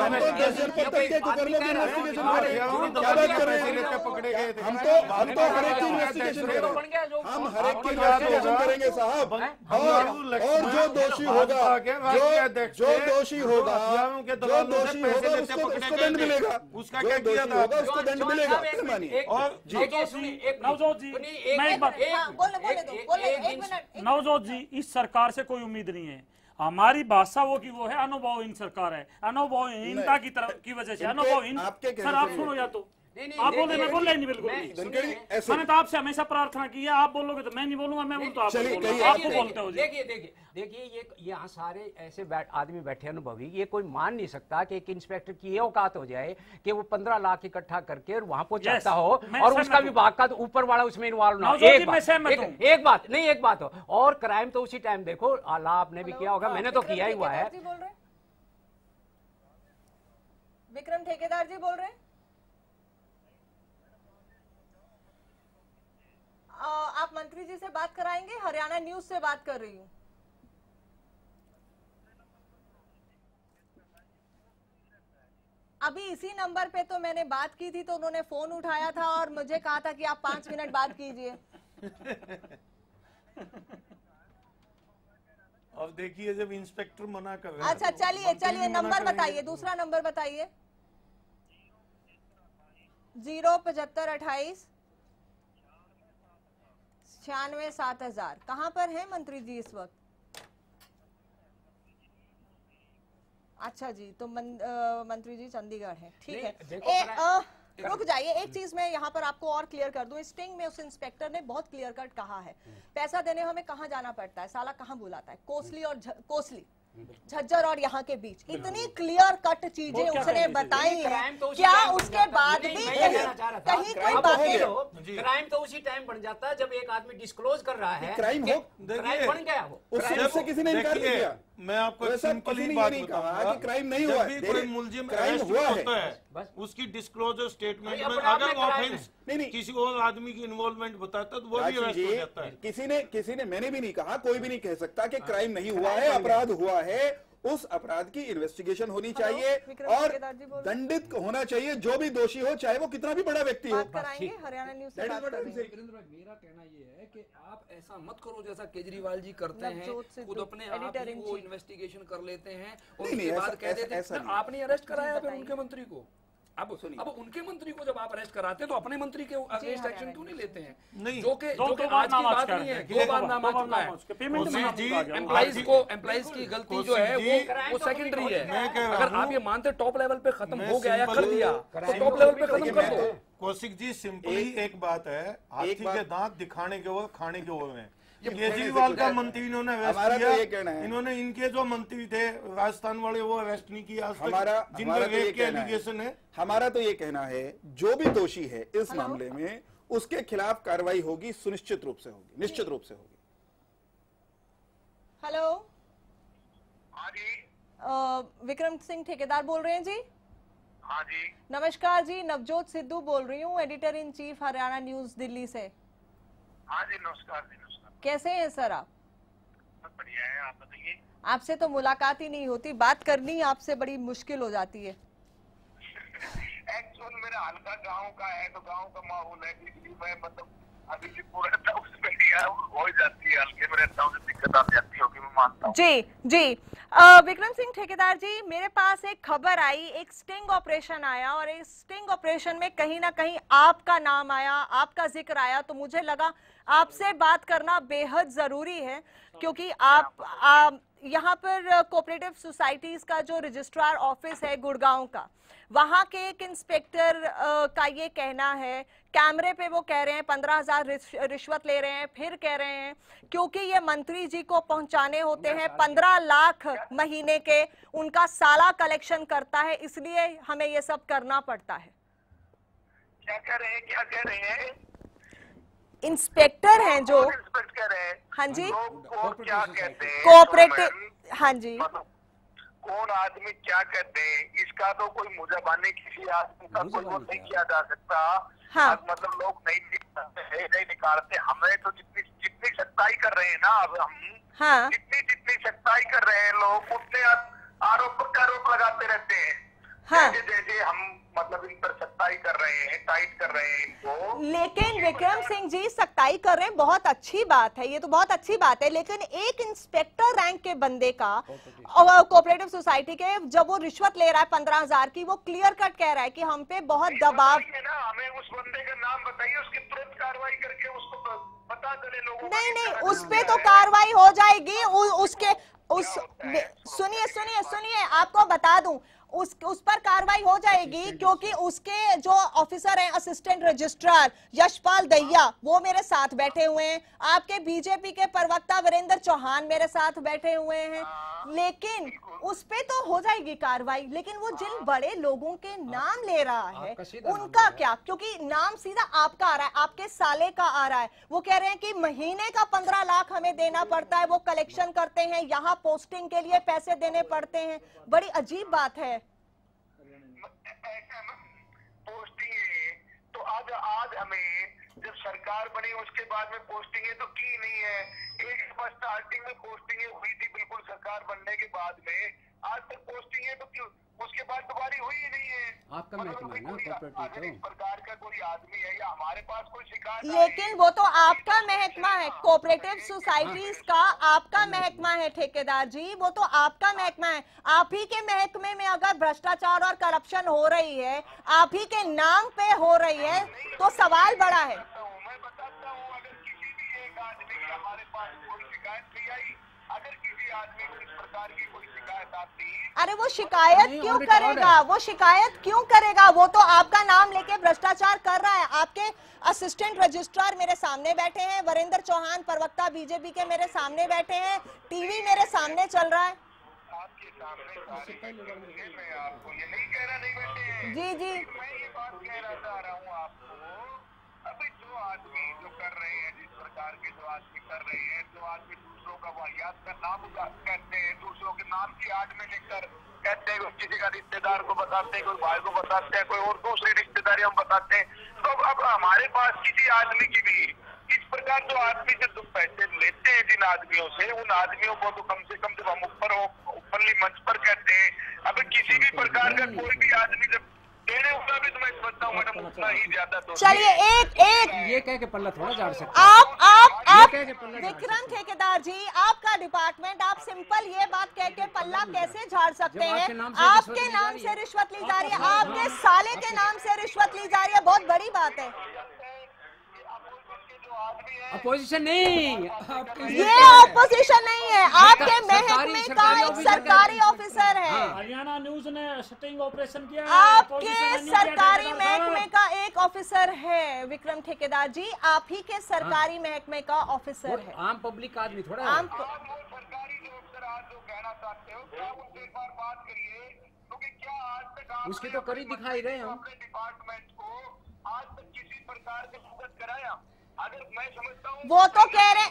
के कुकर्मों की इन्वेस्टिगेशन कर रहे हैं। क्या बात कर रहे हैं? पकड़े गए थे। हम तो हर एक की इन्वेस्टिगेशन कर रहे हैं। हम हर एक की इन्वेस्टिगेशन करेंगे साहब। और जो दोषी होगा उसको दंड मिलेगा। उसका क्या किया था? उसको दंड मिलेगा। मानिए। और नवजोत जी, मैं एक बात, नवजोत जी, इस सरकार से कोई उम्मीद नहीं है। हमारी भाषा वो की वो है, अनुभवहीन सरकार है। अनुभवहीनता की तरफ की वजह से अनुभवहीन। सर आप सुनो या तो आप बोले, मैं बोल रहा नहीं बिल्कुल नहीं। मैंने तो आपसे हमेशा प्रार्थना की है, आप बोलोगे तो मैं नहीं बोलूंगा, मैं बोलूँ तो आप आपको बोलते हो। देखिए ये यहाँ सारे ऐसे आदमी बैठे अनुभवी, ये कोई मान नहीं सकता कि एक इंस्पेक्टर की ये औकात हो जाए कि वो 15 लाख इकट्ठा करके वहां पहुंचाता हो और उसका विभाग का तो ऊपर वाला उसमें इन्वॉल्व ना हो। एक बात हो। और क्राइम तो उसी टाइम देखो, आला आपने भी किया होगा, मैंने तो किया ही हुआ है। विक्रम ठेकेदार जी बोल रहे हैं। आप मंत्री जी से बात कराएंगे? हरियाणा न्यूज से बात कर रही हूँ। अभी इसी नंबर पे तो मैंने बात की थी, तो उन्होंने फोन उठाया था और मुझे कहा था कि आप 5 मिनट बात कीजिए। अब देखिए जब इंस्पेक्टर मना कर रहे हैं। अच्छा चलिए नंबर बताइए, दूसरा नंबर बताइए। 07528 96 7000। कहाँ पर है मंत्री जी इस वक्त? अच्छा जी, तो मंत्री जी चंडीगढ़ है, ठीक है। रुक जाइए, एक चीज मैं यहाँ पर आपको और क्लियर कर दूं। स्टिंग में उस इंस्पेक्टर ने बहुत क्लियर कट कहा है, पैसा देने हमें कहाँ जाना पड़ता है, साला कहाँ बुलाता है, कोसली और कोसली, झज्जर और यहाँ के बीच। इतनी क्लियर कट चीजें उसने बताई हैं, क्या उसके बाद भी कहीं कोई बातें? क्राइम तो उसी टाइम बन जाता है जब एक आदमी डिस्क्लोज कर रहा है। क्राइम बन गया वो, उससे किसी ने इनकार नहीं किया। मैं आपको सिंपल ही बात बताऊंगा कि क्राइम नहीं हुआ है। कोई मुलजिम अरेस्ट होता है, उसकी डिस्क्लोजर स्टेटमेंट में अगर वो ऑफेंस किसी और आदमी की इन्वॉल्वमेंट बताता तो वो भी अरेस्ट हो जाता है। किसी ने मैंने भी नहीं कहा, कोई भी नहीं कह सकता कि क्राइम नहीं हुआ है, अपराध हुआ है। उस अपराध की इन्वेस्टिगेशन होनी चाहिए और दंडित होना चाहिए जो भी दोषी हो, चाहे वो कितना भी बड़ा व्यक्ति हो। हरियाणा न्यूज से बात कर रहे हैं। मेरा कहना ये है कि आप ऐसा मत करो जैसा केजरीवाल जी करते हैं, खुद अपने आप ही वो इन्वेस्टिगेशन कर लेते हैं और उसके बाद कह देते हैं आपने अरेस्ट कराया फिर उनके मंत्री को। अब उनके मंत्री को जब आप अरेस्ट कराते हैं तो अपने मंत्री के अगेंस्ट एक्शन क्यों नहीं लेते हैं? नहीं, जो कि आज की बात नहीं है, 2 बार नाम आ चुका है। एम्प्लॉइज की गलती जो है वो सेकेंडरी है। अगर आप ये मानते टॉप लेवल पे खत्म हो गया या कर दिया तो टॉप लेवल पे खत्म कर दो। कौशिक जी, सिंपली एक बात है, हाथी के दांत दिखाने के और खाने के और में। केजरीवाल का मंत्री इन्होंने अरेस्ट किया, इन्होंने इनके जो मंत्री थे राजस्थान वाले वो अरेस्ट नहीं किया आज तक, जिनके रेप के एलिगेशन है। हमारा तो ये कहना है जो भी दोषी है इस मामले में उसके खिलाफ कार्रवाई होगी, सुनिश्चित रूप से होगी, निश्चित रूप से होगी। हेलो, हाँ जी, विक्रम सिंह ठेकेदार बोल रहे हैं जी? हाँ जी, नमस्कार जी, नवजोत सिद्धू बोल रही हूँ, editor in chief Haryana news Delhi से। हाँ जी, नमस्कार जी, नमस्कार। कैसे हैं सर आप? सब बढ़िया है, आप बताइए। आपसे तो मुलाकात ही नहीं होती, बात करनी आपसे बड़ी मुश्किल हो जाती है। एक्चुअल मेरा हल्का गांव का है तो गांव का माहौल है, इसलिए मैं मतलब अभी भी पूरा उसमें हो जाती है, हल्के में रहता हूँ, दिक्कत आ जाती होगी, मैं मानता हूँ। जी विक्रम सिंह ठेकेदार जी, मेरे पास एक खबर आई, एक स्टिंग ऑपरेशन आया और इस स्टिंग ऑपरेशन में कहीं ना कहीं आपका नाम आया, आपका जिक्र आया, तो मुझे लगा आपसे बात करना बेहद जरूरी है, क्योंकि आप यहाँ पर कोऑपरेटिव सोसाइटीज का जो रजिस्ट्रार ऑफिस है गुड़गांव का, वहां के एक इंस्पेक्टर का ये कहना है, कैमरे पे वो कह रहे हैं 15,000 रिश्वत ले रहे हैं, फिर कह रहे हैं क्योंकि ये मंत्री जी को पहुंचाने होते हैं 15 लाख महीने के, उनका साला कलेक्शन करता है, इसलिए हमें ये सब करना पड़ता है। क्या कह रहे हैं, क्या कह रहे हैं? इंस्पेक्टर हैं जो इंस्पेक्ट कर रहे हैं। हाँ जी, वो क्या कहते हैं? कोऑपरेटिव, हाँ जी, कौन आदमी क्या कहते हैं, इसका तो कोई मुजबानी किसी आदमी का कोई वो नहीं किया जा सकता। हाँ। मतलब लोग नहीं निकालते। हमें तो जितनी सख्ताई कर रहे हैं ना अब हम, हाँ, जितनी सख्ताई कर रहे हैं लोग, उतने आरोप प्रत्यारोप लगाते रहते हैं। हाँ, जैसे हम मतलब इन पर सख्ताई कर रहे हैं, टाइट कर रहे हैं इनको। लेकिन विक्रम सिंह जी सख्ताई कर रहे हैं, बहुत अच्छी बात है, ये तो बहुत अच्छी बात है, लेकिन एक इंस्पेक्टर रैंक के बंदे का कोऑपरेटिव सोसाइटी के, जब वो रिश्वत ले रहा है 15,000 की, वो क्लियर कट कह रहा है कि हम पे बहुत दबाव। हमें उस बंदे का नाम बताइए, उसकी तुरंत कार्रवाई करके उसको पता चले लोगों। नहीं, उस पे तो कार्रवाई हो जाएगी। सुनिए, आपको बता दूं, उस पर कार्रवाई हो जाएगी, क्योंकि उसके जो ऑफिसर हैं, असिस्टेंट रजिस्ट्रार यशपाल दहिया, वो मेरे साथ बैठे हुए हैं। आपके बीजेपी के प्रवक्ता वीरेंद्र चौहान मेरे साथ बैठे हुए हैं। लेकिन उस पे तो हो जाएगी कार्रवाई, लेकिन वो जिन बड़े लोगों के नाम ले रहा है उनका क्या? क्योंकि नाम सीधा आपका आ रहा है, आपके साले का आ रहा है। वो कह रहे हैं कि महीने का 15 लाख हमें देना पड़ता है, वो कलेक्शन करते हैं, यहाँ पोस्टिंग के लिए पैसे देने पड़ते हैं। बड़ी अजीब बात है। पोस्टिंग तो आज हमें जब सरकार बनी उसके बाद में पोस्टिंग तो की नहीं है। एक स्टार्टिंग में पोस्टिंग हुई थी बिल्कुल सरकार बनने के बाद में, आज तक पोस्टिंग तो क्यों उसके बाद दोबारा हुई ही नहीं है। आपका महकमा है ना कोऑपरेटिव, इस प्रकार का कोई आदमी है या हमारे पास कोई शिकायत, लेकिन वो तो आपका महकमा है, कोऑपरेटिव सोसाइटीज का आपका महकमा है ठेकेदार जी, वो तो आपका महकमा है। आप ही के महकमे में अगर भ्रष्टाचार और करप्शन हो रही है, आप ही के नाम पे हो रही है, तो सवाल बड़ा है। मैं बताता हूँ, अगर किसी भी एक आदमी की हमारे पास कोई शिकायत नहीं आई, अगर किसी आदमी को इस प्रकार की कोई शिकायत आती, अरे वो शिकायत क्यों करेगा? वो शिकायत क्यों करेगा? वो तो आपका नाम लेके भ्रष्टाचार कर रहा है। आपके असिस्टेंट रजिस्ट्रार मेरे सामने बैठे हैं, वीरेंद्र चौहान प्रवक्ता बीजेपी के मेरे सामने बैठे हैं, टीवी मेरे सामने चल रहा है। आपके सामने मैं आपको ये नहीं कह रहा नहीं बैठे हैं। जी, मैं ये बात कहना चाह रहा हूँ आपको, अभी जो आदमी जो कर रहे हैं, जिस प्रकार के जो आदमी कर रहे हैं, जो आदमी दूसरों का वाहियात का नाम कहते हैं, दूसरों के नाम की आड़ में लिखकर कहते हैं, किसी का रिश्तेदार को बताते हैं, कोई भाई को बताते हैं, कोई और दूसरी रिश्तेदारी हम बताते हैं। तो अब हमारे पास किसी आदमी की भी इस प्रकार जो आदमी जो पैसे लेते हैं जिन आदमियों से, उन आदमियों को तो कम से कम जब हम ऊपरली मंच पर कहते हैं, अब किसी भी प्रकार का कोई भी आदमी जब देने उतना भी तो मैं समझता हूँ मैडम उतना ही ज्यादा। तो चलिए एक ये कह के पल्ला थोड़ा झाड़ सकते हैं। आप विक्रम ठेकेदार जी, आपका डिपार्टमेंट, आप सिंपल ये बात कह के पल्ला कैसे झाड़ सकते हैं? आपके नाम से रिश्वत ली जा रही है, आपके साले के नाम से रिश्वत ली जा रही है, बहुत बड़ी बात है। अपोजिशन नहीं, ये ऑपोजिशन नहीं है, आपके महकमे का एक सरकारी ऑफिसर है। हरियाणा न्यूज ने स्टिंग ऑपरेशन किया, आपके सरकारी महकमे का एक ऑफिसर है विक्रम ठेकेदार जी, आप ही के सरकारी महकमे का ऑफिसर है। आम पब्लिक आदमी थोड़ा आम सरकारी जो अफसर आज जो कहना चाहते हो, क्या उनसे एक बार बात करिए, क्योंकि क्या आज तक उसकी तो करी दिखाई रहे हम अपने डिपार्टमेंट को आज तक किसी प्रकार से भुगत कराया? अगर मैं समझता हूँ वो तो कह रहे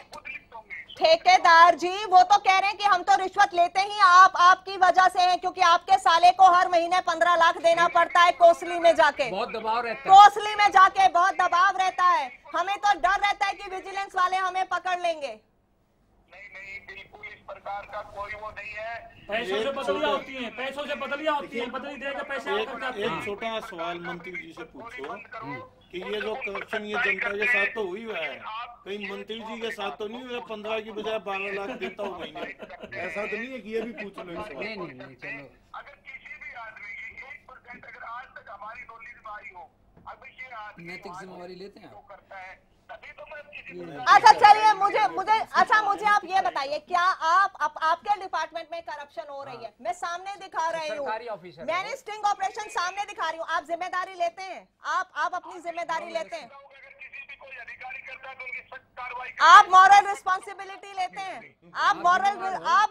ठेकेदार जी, वो तो कह रहे हैं कि हम तो रिश्वत लेते ही आपकी वजह से हैं, क्योंकि आपके साले को हर महीने 15 लाख देना पड़ता है कोसली में जाके, बहुत दबाव रहता है, कोसली में जाके बहुत दबाव रहता है। हमें तो डर रहता है कि विजिलेंस वाले हमें पकड़ लेंगे। नहीं, बिल्कुल इस प्रकार का कोई वो नहीं है। पैसों से बदलियां होती हैं, पैसों से बदलियां होती हैं, बदली देकर पैसे एक छोटा सवाल मंत्री जी से पूछो कि ये जो करप्शन ये जनता के साथ तो हुई हुआ है, कहीं मंत्री जी के साथ तो नहीं हुआ? 15 की बजाय 12 लाख देता हो महीने, ऐसा तो नहीं है कि ये भी पूछ लो? नहीं चलो, अगर किसी भी आदमी की 1% अगर आज तक हमारी नॉलेज में आई हो, अभी ये आदमी नैतिक जिम्मेवारी लेते हैं करता है, तभी तो मैं अच्छा चलिए, मुझे आप ये बताइए, क्या आपके डिपार्टमेंट में करप्शन हो रही है? मैं सामने दिखा रही हूँ, मैंने स्टिंग ऑपरेशन सामने दिखा रही हूँ, आप जिम्मेदारी लेते हैं? आप अपनी जिम्मेदारी लेते हैं? किसी भी कोई अधिकारी करता आप मॉरल रिस्पॉन्सिबिलिटी लेते हैं? आप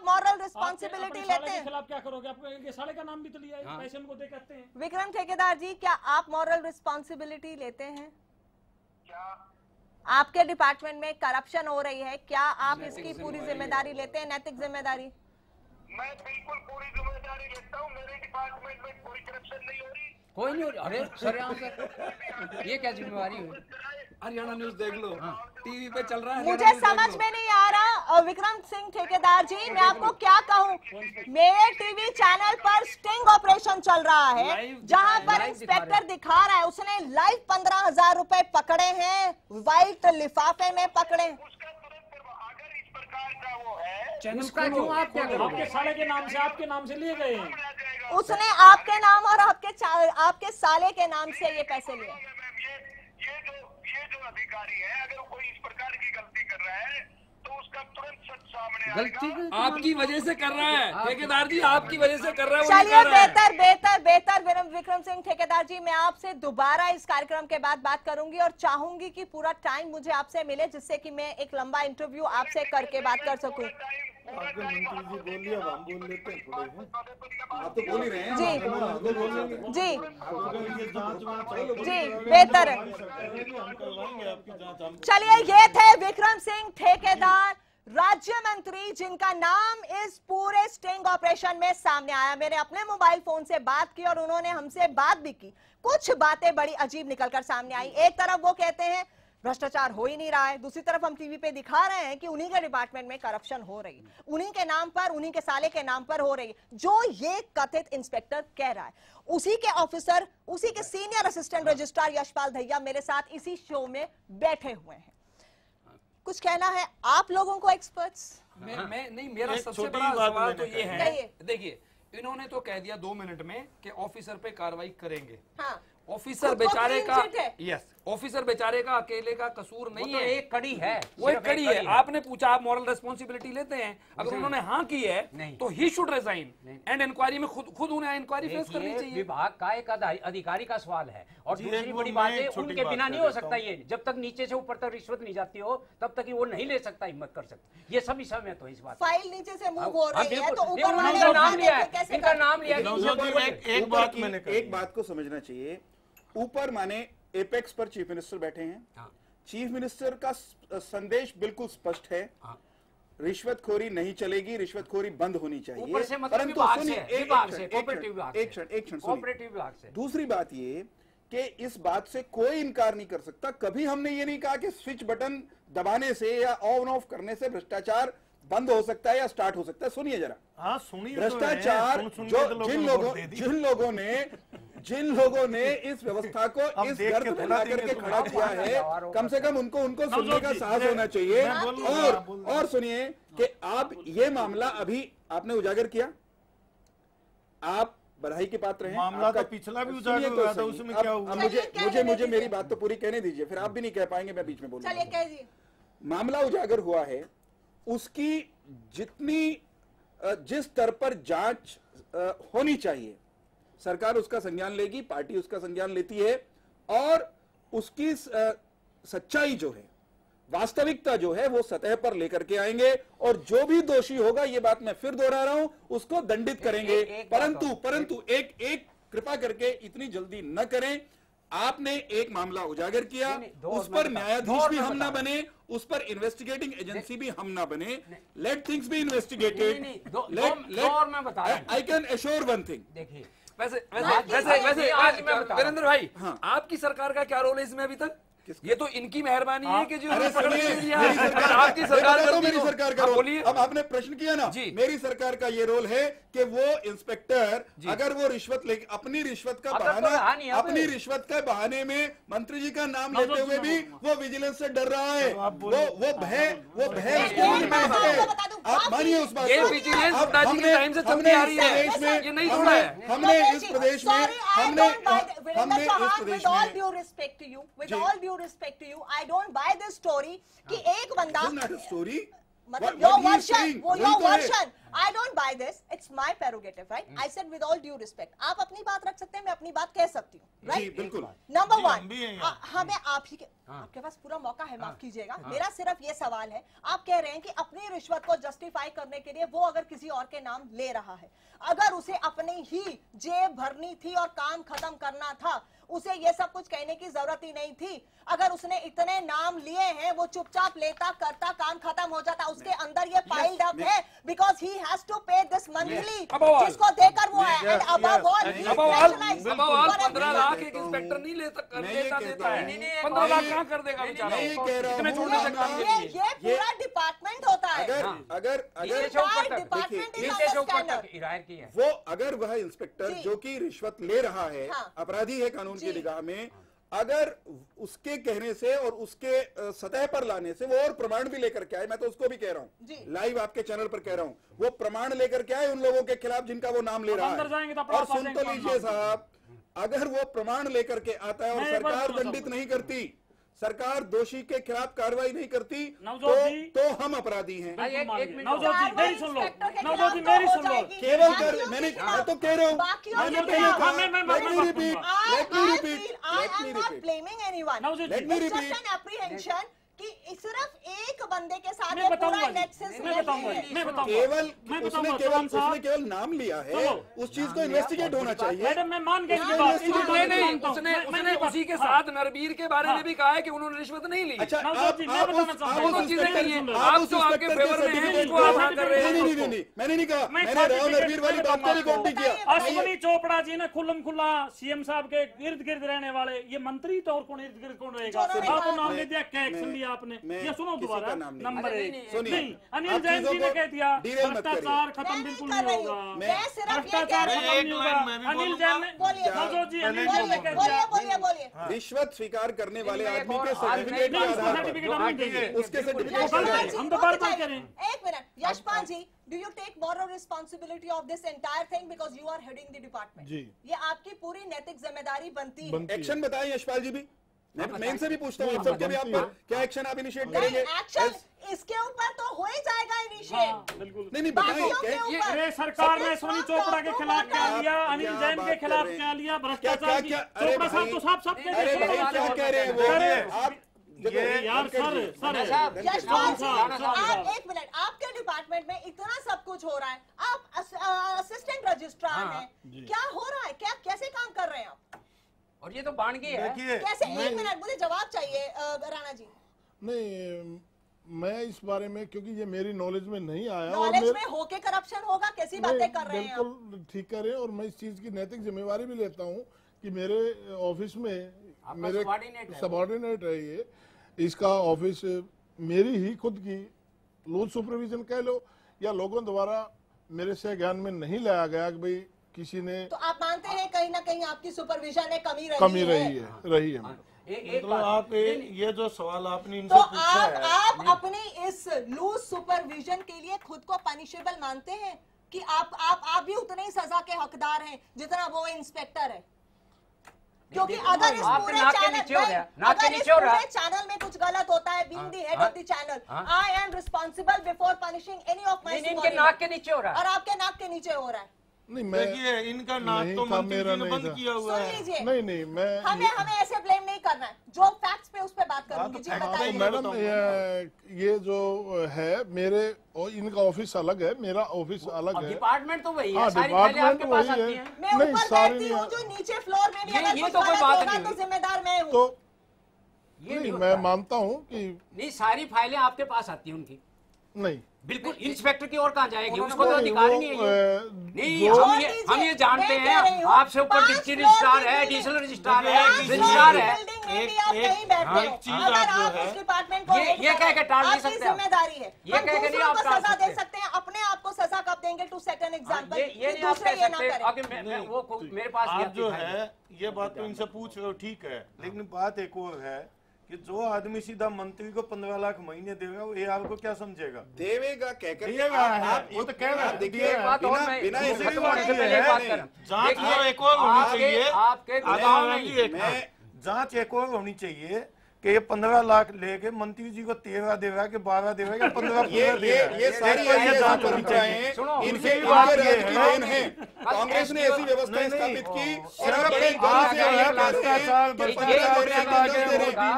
मॉरल रिस्पॉन्सिबिलिटी लेते हैं? खिलाफ क्या करोगे? आप ये साले का नाम भी तो लिया है, पैसे उनको दे कहते हैं। विक्रम ठेकेदार जी, क्या आप मॉरल रिस्पॉन्सिबिलिटी लेते हैं? आपके डिपार्टमेंट में करप्शन हो रही है, क्या आप इसकी पूरी जिम्मेदारी लेते हैं, नैतिक जिम्मेदारी? मैं बिल्कुल पूरी जिम्मेदारी लेता हूँ। मेरे डिपार्टमेंट में कोई करप्शन नहीं हो रही, कोई नहीं हो रही। अरे सर ये क्या जिम्मेवारी हुई? हरियाणा न्यूज देख लो, टीवी पे चल रहा है। मुझे समझ में नहीं आ रहा विक्रम सिंह ठेकेदार जी, मैं आपको क्या कहूँ। मेरे टीवी चैनल पर स्टिंग ऑपरेशन चल रहा है, जहां पर इंस्पेक्टर दिखा रहा है उसने लाइव 15,000 रुपए पकड़े हैं, व्हाइट लिफाफे में पकड़े। उसका क्यों आप क्या करोगे? आपके साले के नाम से लिए गए हैं। उसने आपके नाम और आपके साले के नाम से ये पैसे लिए। ये जो अधिकारी है, अगर कोई इस प्रकार की गलती कर रहा है तो उसका तुरंत सच सामने आएगा। आपकी वजह से कर रहा है ठेकेदार जी, आपकी वजह से कर रहा है। चलिए बेहतर विक्रम सिंह ठेकेदार जी, मैं आपसे दोबारा इस कार्यक्रम के बाद बात करूंगी और चाहूंगी कि पूरा टाइम मुझे आपसे मिले, जिससे कि मैं एक लंबा इंटरव्यू आपसे करके बात कर सकूं। आपके मंत्री जी बोलिए, अब हम बोल लेते हैं थोड़े हैं। आप तो बोल ही रहे हैं। जी बेहतर है। चलिए, ये थे विक्रम सिंह ठेकेदार, राज्य मंत्री, जिनका नाम इस पूरे स्टिंग ऑपरेशन में सामने आया। मैंने अपने मोबाइल फोन से बात की और उन्होंने हमसे बात भी की। कुछ बातें बड़ी अजीब निकलकर सामने आई। एक तरफ वो कहते हैं भ्रष्टाचार हो ही नहीं रहा है, दूसरी तरफ हम टीवी पे दिखा रहे हैं कि उन्हीं के डिपार्टमेंट में करप्शन हो रही है, उन्हीं के नाम पर, उन्हीं के साले के नाम पर हो रही है। जो ये कथित इंस्पेक्टर कह रहा है, उसी के ऑफिसर, उसी के senior assistant registrar Yashpal Dahiya मेरे साथ इसी शो में बैठे हुए हैं। कुछ कहना है आप लोगों को, एक्सपर्ट्स? मैं नहीं, मेरा सबसे बड़ा सवाल तो ये है, देखिए इन्होंने तो कह दिया 2 मिनट में कि ऑफिसर पे कार्रवाई करेंगे। हाँ। ऑफिसर बेचारे का, यस, ऑफिसर बेचारे का अकेले का कसूर नहीं है, एक कड़ी है, वो एक कड़ी है। आपने पूछा आप मॉरल रिस्पॉन्सिबिलिटी लेते हैं, अगर उन्होंने हाँ की है तो ही शुड रिजाइन एंड इंक्वायरी में खुद उन्हें इंक्वायरी फेस करनी चाहिए। विभाग का एक अधिकारी का सवाल है, और दूसरी बड़ी बात है उनके बिना नहीं हो सकता ये। जब तक नीचे से ऊपर तक रिश्वत नहीं जाती हो तब तक वो नहीं ले सकता, हिम्मत कर सकता। ये सभी समय तो इस बात, फाइल नीचे से मूव हो रही है तो ऊपर वाले का नाम लिया है, इनका नाम लिया। एक बात को समझना चाहिए, ऊपर माने एपेक्स पर चीफ मिनिस्टर बैठे हैं। चीफ मिनिस्टर का संदेश बिल्कुल स्पष्ट है, रिश्वतखोरी नहीं चलेगी, रिश्वतखोरी बंद होनी चाहिए। परंतु एक क्षण, दूसरी बात ये कि इस बात से कोई इनकार नहीं कर सकता, कभी हमने ये नहीं कहा कि स्विच बटन दबाने से या ऑन ऑफ करने से भ्रष्टाचार बंद हो सकता है या स्टार्ट हो सकता है। सुनिए जरा। हाँ सुनिए। भ्रष्टाचार जो जिन लोगों ने इस व्यवस्था को इस गर्त में ला करके खड़ा किया है, कम से कम उनको सुनने का साहस होना चाहिए। और सुनिए कि आप ये मामला अभी आपने उजागर किया, आप बधाई के पात्र हैं। मामला तो पिछला भी उजागर हुआ था, उसमें क्या हुआ? मुझे मेरी बात तो पूरी कहने दीजिए, फिर आप भी नहीं कह पाएंगे, मैं बीच में बोलूंगा। चलिए कहिए। मामला उजागर हुआ है, उसकी जिस स्तर पर जांच होनी चाहिए सरकार उसका संज्ञान लेगी, पार्टी उसका संज्ञान लेती है, और उसकी सच्चाई जो है, वास्तविकता जो है, वो सतह पर लेकर के आएंगे, और जो भी दोषी होगा, ये बात मैं फिर दोहरा रहा हूं, उसको दंडित करेंगे। परंतु एक कृपा करके इतनी जल्दी न करें। आपने एक मामला उजागर किया, उस पर न्यायाधीश भी हम ना बने, उस पर इन्वेस्टिगेटिंग एजेंसी भी हम ना बने। Let things be investigated. I can assure one thing. देखिए वैसे वीरेंद्र भाई, हाँ, आपकी सरकार का क्या रोल है इसमें अभी तक? ये तो इनकी मेहरबानी है कि जो आपकी सरकार तो मेरी सरकार का रोल। अब आपने प्रश्न किया ना, मेरी सरकार का ये रोल है कि वो इंस्पेक्टर अगर वो रिश्वत ले, अपनी रिश्वत का बहाने में मंत्री जी का नाम लेते हुए भी वो विजिलेंस से डर रहा है, वो भय आप मानिए उस बात को। हमने इस प्रदेश में respect to you, I don't buy this story कि एक बंदा story मतलब your version, I don't by this, it's my prerogative, right? I said with all due respect, आप अपनी बात रख सकते हैं, मैं अपनी बात कह सकती हूँ, राइट? बिल्कुल। नंबर वन, हमें आपके पास पूरा मौका है, माफ कीजिएगा, मेरा सिर्फ ये सवाल है, आप कह रहे हैं कि अपनी रिश्वत को जस्टिफाई करने के लिए वो अगर किसी और के नाम ले रहा है, अगर उसे अपनी ही जेब भरनी थी और काम खत्म करना था, उसे ये सब कुछ कहने की जरूरत ही नहीं थी। अगर उसने इतने नाम लिए हैं, वो चुपचाप लेता करता काम खत्म हो जाता। उसके अंदर ये पाइल्ड अप है बिकॉज ही हैज टू पे दिस मंथली, जिसको देकर वो है। एंड अबव ऑल 15 लाख एक इंस्पेक्टर नहीं ले सकता, देता है 15 लाख कहाँ कर देगा बेचारा? ये पूरा डिपार्टमेंट होता है। अगर वो अगर वह इंस्पेक्टर जो कि रिश्वत ले रहा है, अपराधी है कानून की निगाह में, अगर उसके कहने से और उसके सतह पर लाने से वो और प्रमाण भी लेकर के आए, मैं तो उसको भी कह रहा हूँ, लाइव आपके चैनल पर कह रहा हूँ, वो प्रमाण लेकर के आए उन लोगों के खिलाफ जिनका वो नाम ले रहा है। और सुन तो लीजिए साहब, अगर वो प्रमाण लेकर के आता है और सरकार दंडित नहीं करती, सरकार दोषी के खिलाफ कार्रवाई नहीं करती, तो हम अपराधी हैं। नवजोत जी मेरी सुन लो, नवजोत जी मेरी सुन लो, केवल कर मैं तो कह रहा हूँ, कि सिर्फ एक बंदे के साथ मैं बताऊंगा, उसने केवल नाम लिया है, उस चीज को इन्वेस्टिगेट होना चाहिए। मैडम मैं मान गई उसने उसी के साथ नरबीर के बारे में भी कहा है कि उन्होंने रिश्वत नहीं ली। अच्छा, मैंने नहीं कहा, मैंने राव नरबीर वाली बात को रिकॉर्ड नहीं किया। अश्विनी चोपड़ा जी ने खुल्लम खुल्ला सीएम साहब के इर्द गिर्द रहने वाले, ये मंत्री तो और कौन इर्द गिर्द कौन रहेगा? आपको नाम ले दिया, क्या एक्शन लिया आपने? ये सुनो दोबारा, नंबर 1 नहीं, अनिल जैन जी ने कह दिया भ्रष्टाचार खत्म बिल्कुल नहीं होगा, भ्रष्टाचार खत्म नहीं होगा। अनिल जैन ने, नवजोत जी अनिल जैन ने कह दिया रिश्वत स्वीकार करने वाले आदमी के सर्टिफिकेट के आधार पर उसके सर्टिफिकेट हम तो बार बार करें। एक minute, Yashpal ji, do you take moral responsibility of this entire thing because you are heading the department? जी, ये आपकी पूरी नैतिक जिम्मेदारी बनती है। एक्शन बताएं यशपाल जी भी, मैं इनसे भी पूछता हूँ, सबके भी आप क्या एक्शन आप इनिशिएट करेंगे? एक्शन इसके ऊपर तो हो ही जाएगा इनिशिएट। नहीं बताइए, ये सरकार ने सोनी चोपड़ा के खिलाफ क्या लिया, अनिल जैन के खिलाफ क्या लिया, भ्रष्टाचार की चोपड़ा साहब तो साफ सब क्या कह रहे हैं वो? आप यार सर यशपाल जी, आप एक मिनट, आपके डिपार्टमेंट में इतना सब कुछ हो रहा है, आप असिस्टेंट रजिस्ट्रार हैं, क्या हो रहा है, क्या कैसे काम कर रहे हैं आप? और ये तो बानगी है कैसे? एक मिनट, मुझे जवाब चाहिए राणा जी। नहीं, मैं इस बारे में, क्योंकि ये मेरी नॉलेज में नहीं आया, नॉलेज में होके करप्शन होगा, कैसी बातें कर रहे हैं? बिल्कुल ठीक कर रहे हैं, और मैं इस चीज की नैतिक जिम्मेवारी भी लेता हूँ कि मेरे ऑफिस में मेरे सबॉर्डिनेट है ये, इसका ऑफिस मेरी ही खुद की लूज सुपरविजन कह लो, या लोगों द्वारा मेरे से ज्ञान में नहीं लाया गया कि भाई किसी ने, तो आप मानते हैं कहीं ना कहीं आपकी सुपरविजन में कमी रही है। मतलब आप ये जो सवाल आपने इनसे तो पूछा है, आप अपनी इस लूज सुपरविजन के लिए खुद को पनिशेबल मानते हैं कि आप भी उतने ही सजा के हकदार हैं जितना वो इंस्पेक्टर है? क्योंकि अगर इस पूरे चैनल में कुछ गलत होता है, being the head of the channel, I am responsible before punishing any of my इनके नाक के नीचे हो रहा है, और आपके नाक के नीचे हो रहा है। नहीं, देखिए इनका नाक तो मंत्री जी ने बंद किया हुआ है। नहीं, मैं हमें ऐसे ब्लेम नहीं करना है, जो फैक्ट्स पे उस पे बात करूंगी। जी बताइए। मैडम, ये जो है मेरे और इनका ऑफिस अलग है, मेरा ऑफिस अलग है, डिपार्टमेंट तो वही है, सारी फाइलें आपके पास आती हैं। मैं ऊपर बैठती हूं, जो नीचे फ्लोर में भी अगर ये तो कोई बात नहीं, तो जिम्मेदार मैं हूं। तो ये मैं मानता हूं कि नहीं, सारी फाइलें आपके पास आती हैं उनकी। नहीं, बिल्कुल इंस्पेक्टर की ओर कहाँ जाएगी, उसको तो अधिकार ही नहीं है। नहीं, हम ये जानते हैं, आपसे ऊपर डिप्टी रजिस्ट्रार है, एडिशनल रजिस्ट्रार है, रजिस्ट्रार है। एक चीज आप जो है ये कह के टाल नहीं सकते, जिम्मेदारी है, ये कह के नहीं आप सजा दे सकते हैं, अपने आप को सजा कब देंगे? टू सेट एन एग्जांपल, ये नहीं आप कह सकते। वो मेरे पास आप जो है ये बात तो इनसे पूछ रहे हो, ठीक है, लेकिन बात एक और है कि जो आदमी सीधा मंत्री को 15 लाख महीने देगा, वो ये आपको क्या समझेगा? देवेगा कहकर वो तो कह रहा है। देखिए, बिना जांच एक और होनी चाहिए, आपके जांच एक और होनी चाहिए कि ये 15 लाख लेके मंत्री जी को 13 दे रहा है कि 12 दे रहा है या 15 ये सारी जांच होनी चाहिए। इनके देन है। कांग्रेस ने ऐसी व्यवस्था स्थापित की और अब बड़े गर्व से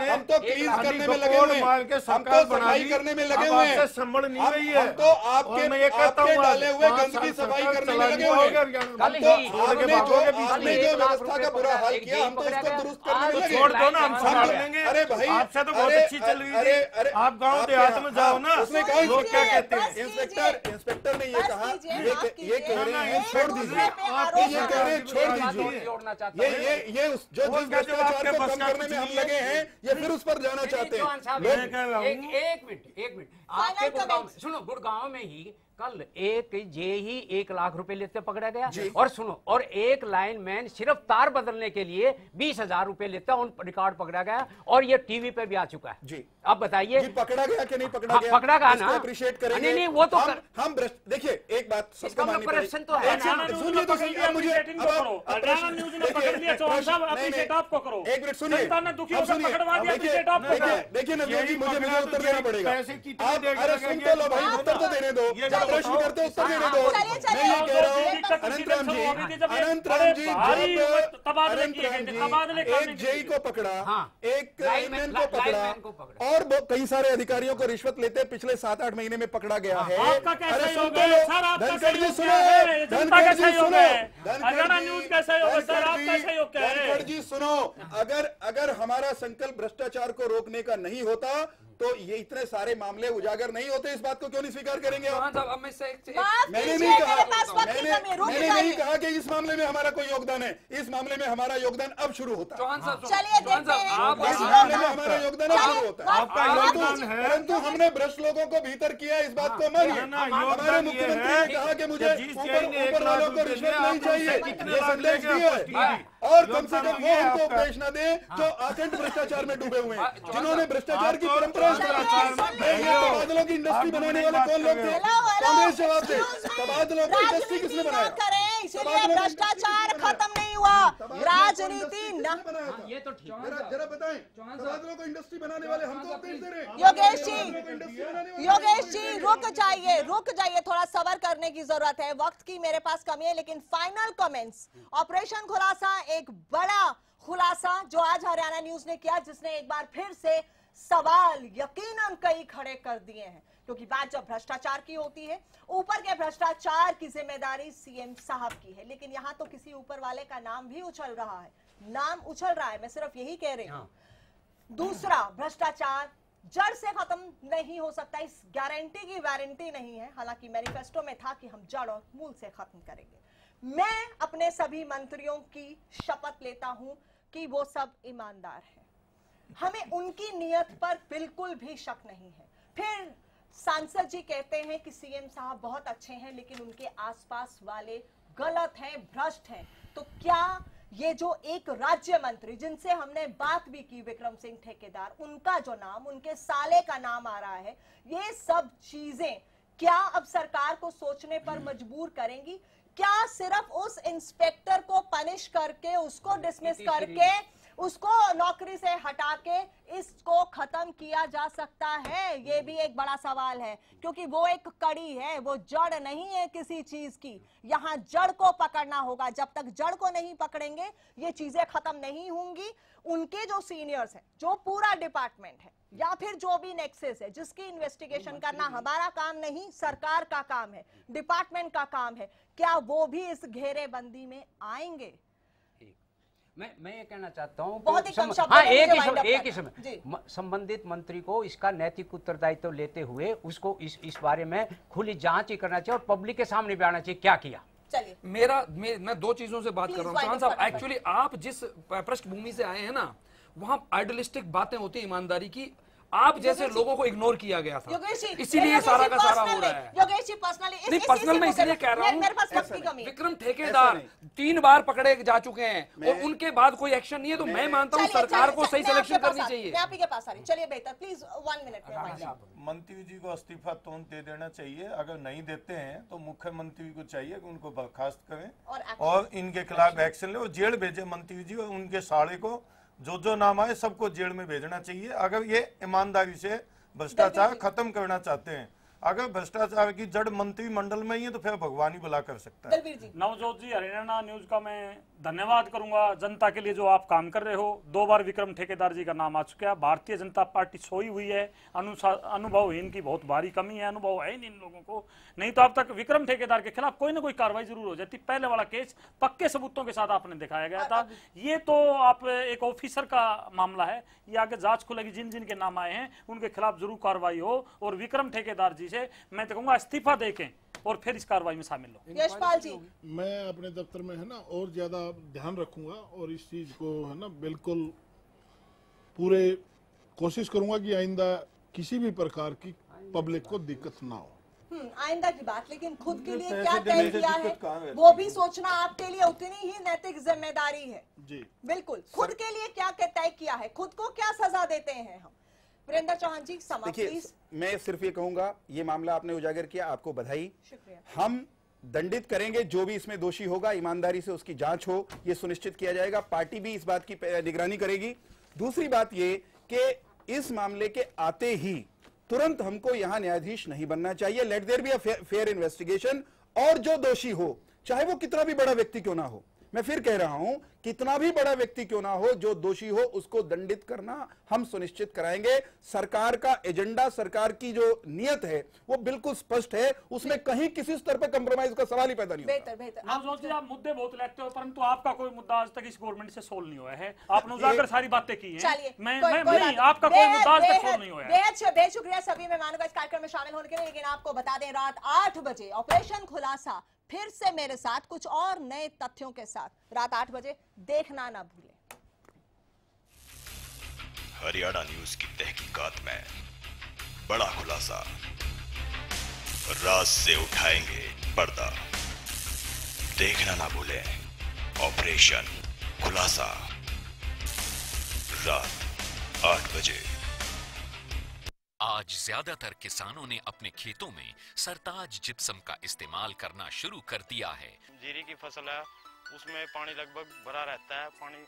हम तो क्लीन करने में लगे हुए हैं, हम तो सफाई करने में लगे हुए हैं, संभल नहीं रही है। हम तो आपके डाले हुए गंद की सफाई करने में लगे हुए हैं। आपने जो व्यवस्था का बुरा हाल किया, हम तो उसको दुरुस्त करने में लगे। छोड़ दो ना, हम संभाल लेंगे। अरे भाई, आपसे तो बहुत अच्छी चल रही थी। आप गांव देहात में जाओ ना, उसने कहा लोग क्या कहते हैं। इंस्पेक्टर ने ये कहा, ये कह रहे हैं छोड़ दीजिए, ये कह रहे हैं छोड़ दीजिए। ये जो भ्रष्टाचार को कम करने में हम लगे हैं, ये फिर उस पर जाना चाहते हैं। एक मिनट आपके गुड़गांव में ही कल एक जेई 1 लाख रुपए लेते पकड़ा गया। और सुनो, और एक लाइनमैन सिर्फ तार बदलने के लिए 20,000 रुपए लेता, उन रिकॉर्ड पकड़ा गया और ये टीवी पे भी आ चुका है जी। अब बताइए पकड़ा गया कि नहीं पकड़ा गया? पकड़ा गया ना, अप्रिशिएट करेंगे। नहीं वो तो हम देखिए एक बात इसका मतलब करप्शन तो है। सुनिए तो सही, अब मुझे हरियाणा न्यूज ने पकड़ लिया, चौहान साहब अप्रिशिएट आपको करो। एक मिनट सुनिए, जनता ने दुखी होकर पकड़वा दिया, अप्रिशिएट आपको करो। देखिए ना जी, मुझे उत्तर देना पड़ेगा। अरे सुन तो लो भाई, उत्तर तो देने दो, जब प्रश्न करते उत्तर देने दो। मैं ये कह रहा हूँ अनंतराम जी, एक जेई को पकड़ा, एक लाइनमैन को पकड़ा और कई सारे अधिकारियों को रिश्वत लेते पिछले 7-8 महीने में पकड़ा गया है। अरे सुनते लो, धनखड़ जी सुनो, धनखड़ जी सुनो, धनखड़ जी सुनो, अगर हमारा संकल्प भ्रष्टाचार को रोकने का नहीं होता तो ये इतने सारे मामले उजागर नहीं होते। इस बात को क्यों नहीं स्वीकार करेंगे आप? मैंने नहीं कहा कि इस मामले में हमारा कोई योगदान है। इस मामले में हमारा योगदान अब शुरू होता है। इस मामले में हमारा योगदान अब शुरू होता है। आपका योगदान है, परंतु हमने भ्रष्ट लोगों को भीतर किया, इस बात को मानिए। हमारे मुख्यमंत्री ने कहा कि मुझे ऊपर वालों को रिश्वत नहीं चाहिए, ये संदेश दिया है। और कम से कम वो हमको उपदेश न दे जो आखंड भ्रष्टाचार में डूबे हुए हैं, जिन्होंने भ्रष्टाचार की परंपरा तबादलों की इंडस्ट्री बनाने वाले कौन लोग थे? कांग्रेस जवाब दे। तबादलों की इंडस्ट्री किसने बनाया? इसीलिए भ्रष्टाचार खत्म नहीं हुआ, राजनीति ये तो ठीक है। जरा बताएं, तबादलों को इंडस्ट्री बनाने वाले हमको उपदेश दे रहे हैं। योगेश जी रुक जाइए, थोड़ा सबर करने की जरूरत है, वक्त की मेरे पास कमी है। लेकिन फाइनल कमेंट्स, ऑपरेशन खुलासा, एक बड़ा खुलासा जो आज हरियाणा न्यूज ने किया, जिसने एक बार फिर से सवाल यकीनन कई खड़े कर दिए हैं। क्योंकि बात जब भ्रष्टाचार की होती है, ऊपर के भ्रष्टाचार की जिम्मेदारी सीएम साहब की है, लेकिन यहाँ तो किसी ऊपर वाले का नाम भी उछल रहा है, मैं सिर्फ यही कह रही हूँ। दूसरा, भ्रष्टाचार जड़ से खत्म नहीं हो सकता, इस गारंटी की वारंटी नहीं है। हालांकि मैनिफेस्टो में था कि हम जड़ और मूल से खत्म करेंगे। मैं अपने सभी मंत्रियों की शपथ लेता हूं कि वो सब ईमानदार हैं, हमें उनकी नियत पर बिल्कुल भी शक नहीं है। फिर सांसद जी कहते हैं कि सीएम साहब बहुत अच्छे हैं, लेकिन उनके आसपास वाले गलत हैं, भ्रष्ट हैं। तो क्या ये जो एक राज्य मंत्री जिनसे हमने बात भी की, विक्रम सिंह ठेकेदार, उनका जो नाम, उनके साले का नाम आ रहा है, ये सब चीजें क्या अब सरकार को सोचने पर मजबूर करेंगी? क्या सिर्फ उस इंस्पेक्टर को पनिश करके, उसको डिसमिस करके, उसको नौकरी से हटा के इसको खत्म किया जा सकता है? ये भी एक बड़ा सवाल है, क्योंकि वो एक कड़ी है, वो जड़ नहीं है किसी चीज की। यहाँ जड़ को पकड़ना होगा, जब तक जड़ को नहीं पकड़ेंगे ये चीजें खत्म नहीं होंगी। उनके जो सीनियर्स हैं, जो पूरा डिपार्टमेंट है, या फिर जो भी नेक्सस है, जिसकी इन्वेस्टिगेशन करना हमारा काम नहीं, सरकार का काम है, डिपार्टमेंट का काम है, क्या वो भी इस घेरेबंदी में आएंगे? मैं ये कहना चाहता हूँ, एक ही समय संबंधित मंत्री को इसका नैतिक उत्तरदायित्व लेते हुए उसको इस बारे में खुली जांच ही करना चाहिए और पब्लिक के सामने भी आना चाहिए क्या किया। मैं दो चीजों से बात कर रहा हूँ चौहान साहब। एक्चुअली आप जिस पृष्ठभूमि से आए हैं ना, वहाँ आइडियलिस्टिक बातें होती है ईमानदारी की, आप जैसे लोगों को इग्नोर किया गया था, इसीलिए सारा का सारा हो रहा है। योगेश जी पर्सनली पर्सनल में इसलिए कह रहा हूँ, विक्रम ठेकेदार 3 बार पकड़े जा चुके हैं और उनके बाद कोई एक्शन नहीं है, तो मैं मानता हूँ सरकार को सही सिलेक्शन करनी चाहिए। मैं आपके पास आ रही, चलिए बेहतर, प्लीज 1 मिनट में। मंत्री जी को इस्तीफा तुरंत दे देना चाहिए, अगर नहीं देते हैं तो मुख्यमंत्री को चाहिए कि उनको बर्खास्त करें और इनके खिलाफ एक्शन ले और जेल भेजे मंत्री जी और उनके साड़े को, जो नाम आए सबको जेल में भेजना चाहिए अगर ये ईमानदारी से भ्रष्टाचार खत्म करना चाहते हैं। अगर भ्रष्टाचार की जड़ मंत्रिमंडल में ही है तो फिर भगवान ही भला कर सकता है। नवजोत जी, हरियाणा न्यूज का मैं धन्यवाद करूंगा जनता के लिए जो आप काम कर रहे हो। 2 बार विक्रम ठेकेदार जी का नाम आ चुका है। भारतीय जनता पार्टी सोई हुई है, अनुभवहीन की बहुत भारी कमी है, अनुभव है इन लोगों को। नहीं तो अब तक विक्रम ठेकेदार के खिलाफ कोई ना कोई कार्रवाई जरूर हो जाती। पहले वाला केस पक्के सबूतों के साथ आपने दिखाया गया था। ये तो आप एक ऑफिसर का मामला है, ये आगे जांच खुलेगी। जिन जिन के नाम आए हैं उनके खिलाफ जरूर कार्रवाई हो और विक्रम ठेकेदार जी से मैं तो कहूंगा इस्तीफा देखें और फिर इस कार्रवाई में शामिल हो। यशपाल जी, मैं अपने दफ्तर में है ना और ज्यादा ध्यान रखूंगा और इस चीज को है ना बिल्कुल पूरे कोशिश करूंगा कि आइंदा किसी भी प्रकार की पब्लिक को दिक्कत ना हो। आइंदा की बात, लेकिन खुद के लिए क्या तय किया है वो भी सोचना आपके लिए उतनी ही नैतिक जिम्मेदारी है। जी बिल्कुल, खुद के लिए क्या तय किया है, खुद को क्या सजा देते हैं हम। वीरेंद्र चौहान जी, देखिए, मैं सिर्फ ये कहूंगा, ये मामला आपने उजागर किया, आपको बधाई। हम दंडित करेंगे जो भी इसमें दोषी होगा, ईमानदारी से उसकी जांच हो, ये सुनिश्चित किया जाएगा। पार्टी भी इस बात की निगरानी करेगी। दूसरी बात ये कि इस मामले के आते ही तुरंत हमको यहां न्यायाधीश नहीं बनना चाहिए। Let there be a fair investigation, और जो दोषी हो, चाहे वो कितना भी बड़ा व्यक्ति क्यों ना हो, मैं फिर कह रहा हूं, कितना भी बड़ा व्यक्ति क्यों ना हो, जो दोषी हो उसको दंडित करना हम सुनिश्चित कराएंगे। सरकार का एजेंडा, सरकार की जो नियत है वो बिल्कुल स्पष्ट है, उसमें कहीं किसी स्तर पर कंप्रोमाइज का सवाल ही पैदा नहीं होता। बेहतर। आप मुद्दे बहुत लेते हो, परंतु आपका कोई मुद्दा आज तक इस गवर्नमेंट से सोल्व नहीं हुआ है। आपने उजागर सारी बातें की हैं। मैं नहीं, आपका कोई मुद्दा आज तक सोल्व नहीं हुआ है। बेहद शुक्रिया सभी मेहमानों का इस कार्यक्रम में शामिल होने के लिए। लेकिन आपको बता दें, रात 8 बजे ऑपरेशन खुलासा फिर से मेरे साथ कुछ और नए तथ्यों के साथ, रात 8 बजे देखना ना भूलें। हरियाणा न्यूज की तहकीकात में बड़ा खुलासा, राज से उठाएंगे पर्दा, देखना ना भूलें ऑपरेशन खुलासा, रात 8 बजे। आज ज्यादातर किसानों ने अपने खेतों में सरताज जिप्सम का इस्तेमाल करना शुरू कर दिया है। जीरी की फसल है, उसमें पानी लगभग भरा रहता है, पानी